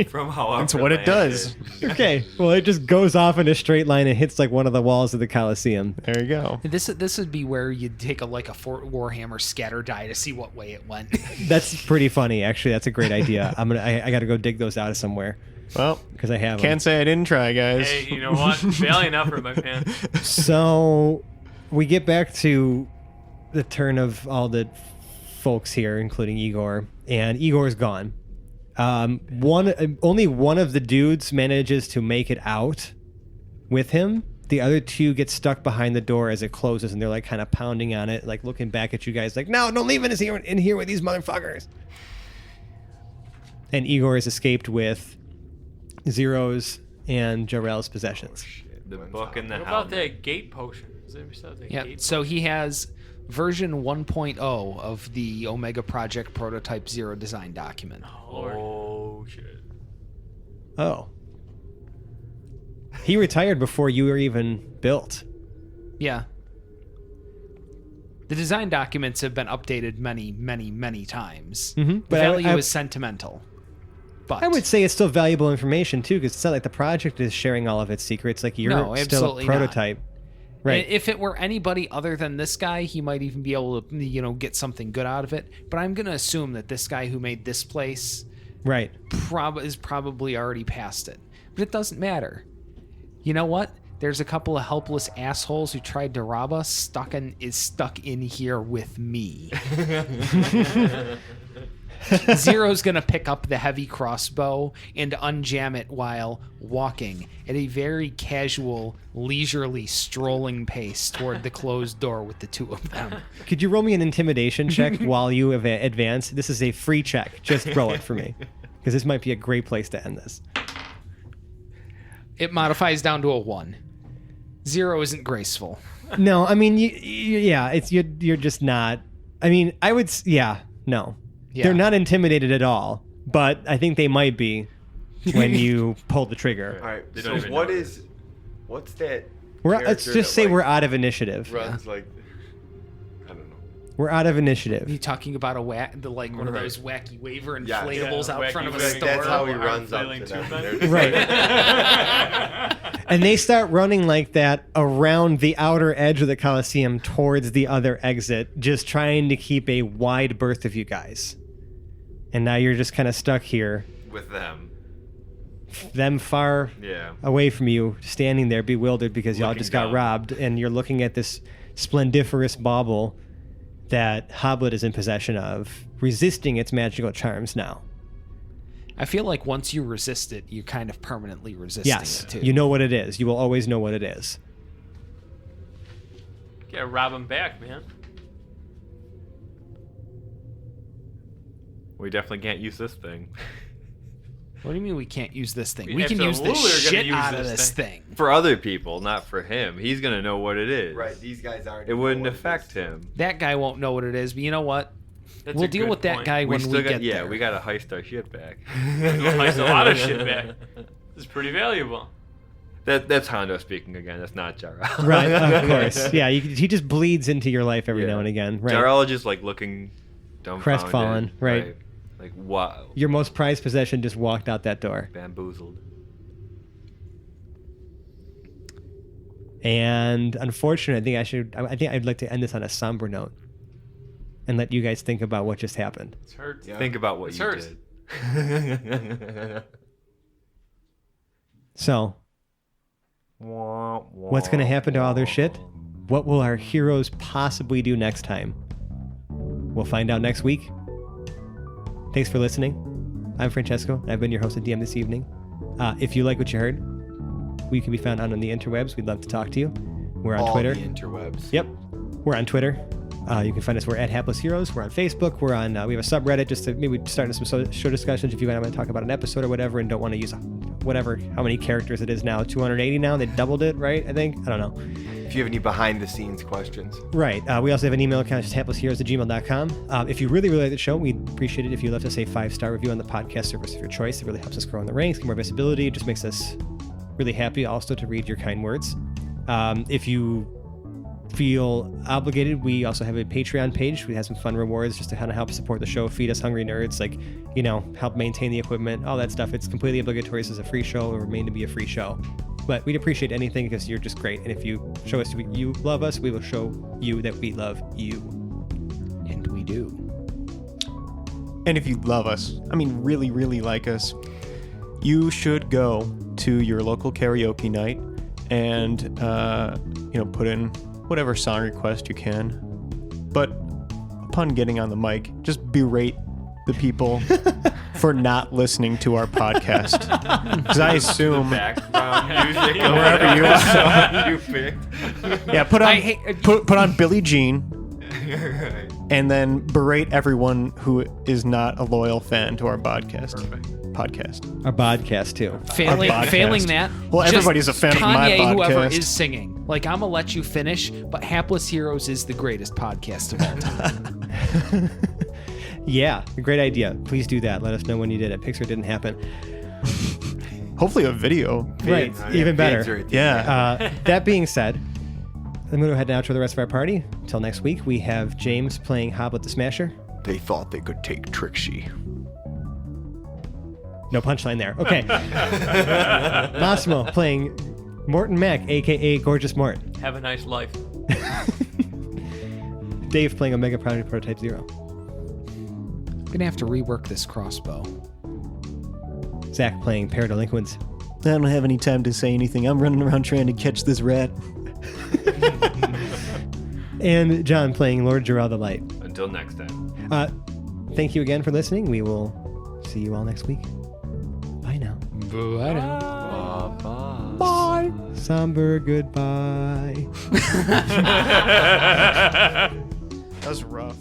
Speaker 6: From how
Speaker 5: That's what it does.
Speaker 3: Okay, well, it just goes off in a straight line and hits like one of the walls of the Coliseum.
Speaker 5: There you go.
Speaker 1: This would be where you'd take a Fort Warhammer scatter die to see what way it went.
Speaker 3: That's pretty funny, actually. That's a great idea. I got to go dig those out of somewhere
Speaker 5: Well,
Speaker 3: because I have
Speaker 5: can't say I didn't try, guys.
Speaker 4: Hey, you know what? Valiant effort, my man.
Speaker 3: them. So we get back to the turn of all the folks here, including Igor, and Igor's gone. Only one of the dudes manages to make it out with him. The other two get stuck behind the door as it closes, and they're like kind of pounding on it, like looking back at you guys, like, "No, don't leave us in here with these motherfuckers." And Igor has escaped with Zero's and Jarrell's possessions.
Speaker 6: The book and the
Speaker 4: What about
Speaker 6: helmet.
Speaker 4: that gate potion? Is there something
Speaker 1: Yeah,
Speaker 4: gate
Speaker 1: so he has version 1.0 of the Omega Project Prototype Zero design document.
Speaker 4: Oh, shit.
Speaker 3: Oh. He retired before you were even built.
Speaker 1: Yeah. The design documents have been updated many, many, many times.
Speaker 3: Mhm,
Speaker 1: The
Speaker 3: but
Speaker 1: value
Speaker 3: I-
Speaker 1: is sentimental. But
Speaker 3: I would say it's still valuable information, too, because it's not like the project is sharing all of its secrets. Like, you're
Speaker 1: No,
Speaker 3: still
Speaker 1: absolutely
Speaker 3: a
Speaker 1: not.
Speaker 3: prototype. Right.
Speaker 1: If it were anybody other than this guy, he might even be able to, get something good out of it. But I'm going to assume that this guy who made this place
Speaker 3: Right.
Speaker 1: is probably already past it. But it doesn't matter. You know what? There's a couple of helpless assholes who tried to rob us stuck in here with me. Zero's gonna pick up the heavy crossbow and unjam it while walking at a very casual, leisurely, strolling pace toward the closed door with the two of them.
Speaker 3: Could you roll me an intimidation check while you advance? This is a free check. Just roll it for me. Because this might be a great place to end this.
Speaker 1: It modifies down to a 1. 0 isn't graceful.
Speaker 3: No, I mean, you're just not. I mean, no.
Speaker 1: Yeah.
Speaker 3: They're not intimidated at all, but I think they might be when you pull the trigger.
Speaker 6: All right.
Speaker 4: They
Speaker 6: So
Speaker 4: don't even
Speaker 6: what
Speaker 4: know.
Speaker 6: what's that?
Speaker 3: Let's
Speaker 6: character
Speaker 3: just
Speaker 6: that,
Speaker 3: say
Speaker 6: like,
Speaker 3: we're out of initiative.
Speaker 6: runs like I don't know.
Speaker 3: We're out of initiative.
Speaker 1: You talking about one of those wacky waiver inflatables out front of a
Speaker 4: wacky
Speaker 1: store?
Speaker 2: That's how he
Speaker 4: Arm
Speaker 2: runs up
Speaker 4: flailing
Speaker 2: to them.
Speaker 4: tube
Speaker 2: They're
Speaker 3: Right. And they start running like that around the outer edge of the Coliseum towards the other exit, just trying to keep a wide berth of you guys. And now you're just kind of stuck here,
Speaker 6: With them.
Speaker 3: far
Speaker 6: Yeah.
Speaker 3: away from you, standing there bewildered because y'all
Speaker 6: Looking
Speaker 3: just got
Speaker 6: down.
Speaker 3: robbed, and you're looking at this splendiferous bauble that Hoblet is in possession of, resisting its magical charms now.
Speaker 1: I feel like once you resist it, you're kind of permanently resisting
Speaker 3: Yes,
Speaker 1: it too.
Speaker 3: you know what it is. You will always know what it is.
Speaker 4: Gotta rob him back, man.
Speaker 6: We definitely can't use this thing.
Speaker 1: What do you mean we can't use this thing?
Speaker 4: We
Speaker 1: We can use the
Speaker 4: absolutely are gonna
Speaker 1: shit
Speaker 4: use
Speaker 1: out of
Speaker 4: this
Speaker 1: this thing.
Speaker 6: For other people, not for him. He's gonna know what it is.
Speaker 2: Right, these guys aren't.
Speaker 6: It wouldn't affect him.
Speaker 1: That guy won't know what it is, but you know what?
Speaker 4: That's
Speaker 1: We'll
Speaker 4: a
Speaker 1: deal
Speaker 4: good
Speaker 1: with that
Speaker 4: point.
Speaker 1: guy when we get
Speaker 6: yeah,
Speaker 1: there.
Speaker 6: we gotta heist our shit back.
Speaker 4: We'll heist a lot of shit back. This is pretty valuable.
Speaker 6: That's Hondo speaking again. That's not Jarrell.
Speaker 3: Right, of course. Yeah, he just bleeds into your life every
Speaker 6: Yeah.
Speaker 3: now and again. Right.
Speaker 6: Jarrell just like looking dumbfounded.
Speaker 3: Crestfallen, right.
Speaker 6: Like wow.
Speaker 3: Your most prized possession just walked out that door.
Speaker 6: Bamboozled.
Speaker 3: And unfortunately, I think I'd like to end this on a somber note and let you guys think about what just happened.
Speaker 4: It's hurt.
Speaker 2: Yeah.
Speaker 6: Think about what
Speaker 4: It's
Speaker 6: you
Speaker 4: hers.
Speaker 6: did.
Speaker 3: So, what's going to happen to all their shit? What will our heroes possibly do next time? We'll find out next week. Thanks for listening. I'm Francesco. I've been your host and DM this evening. If you like what you heard, we can be found on the interwebs. We'd love to talk to you. We're on
Speaker 2: All
Speaker 3: Twitter.
Speaker 2: the interwebs.
Speaker 3: Yep. We're on Twitter. You can find us. We're at Hapless Heroes. We're on Facebook. We're on. We have a subreddit just to maybe start some show discussions if you want to talk about an episode or whatever and don't want to use whatever, how many characters it is now. 280 now. They doubled it, right? I think. I don't know.
Speaker 2: If you have any behind the scenes questions.
Speaker 3: Right. We also have an email account, just haplessheroes@gmail.com. If you really, really like the show, we'd appreciate it if you left us a 5-star review on the podcast service of your choice. It really helps us grow in the ranks, get more visibility. It just makes us really happy also to read your kind words. If you feel obligated, we also have a Patreon page. We have some fun rewards just to kind of help support the show, feed us hungry nerds, like, help maintain the equipment, all that stuff. It's completely obligatory. This is a free show. It will remain to be a free show. But we'd appreciate anything because you're just great. And if you show us you love us, we will show you that we love you.
Speaker 1: And we do.
Speaker 5: And if you love us, really, really like us, you should go to your local karaoke night and, put in whatever song request you can. But upon getting on the mic, just berate the people for not listening to our podcast. Because I assume
Speaker 6: Background music.
Speaker 5: Wherever you
Speaker 6: are. You picked.
Speaker 5: yeah, put on Billie Jean
Speaker 6: Right.
Speaker 5: and then berate everyone who is not a loyal fan to our podcast.
Speaker 3: Our podcast, too.
Speaker 5: podcast.
Speaker 1: Failing that.
Speaker 5: Well,
Speaker 1: just
Speaker 5: everybody's a fan of my
Speaker 1: Kanye, whoever
Speaker 5: podcast.
Speaker 1: is singing. Like, I'm gonna let you finish, but Hapless Heroes is the greatest podcast of all time.
Speaker 3: Yeah, a great idea. Please do that. Let us know when you did it. Pixar didn't happen.
Speaker 5: Hopefully a video.
Speaker 3: Right, even better.
Speaker 5: Yeah.
Speaker 3: That being said, I'm going to head out to the rest of our party. Until next week, we have James playing Hoblet the Smasher.
Speaker 2: They thought they could take Trixie.
Speaker 3: No punchline there. Okay. Massimo playing Morton Mac, a.k.a. Gorgeous Mort.
Speaker 4: Have a nice life.
Speaker 3: Dave playing Omega Prime Prototype 0.
Speaker 1: I'm gonna have to rework this crossbow.
Speaker 3: Zach playing Paradelinquents.
Speaker 5: I don't have any time to say anything. I'm running around trying to catch this rat.
Speaker 3: And John playing Lord Jarrell the Light.
Speaker 6: Until next time.
Speaker 3: Thank you again for listening. We will see you all next week. Bye now.
Speaker 6: Bye.
Speaker 3: Somber goodbye.
Speaker 5: That was rough.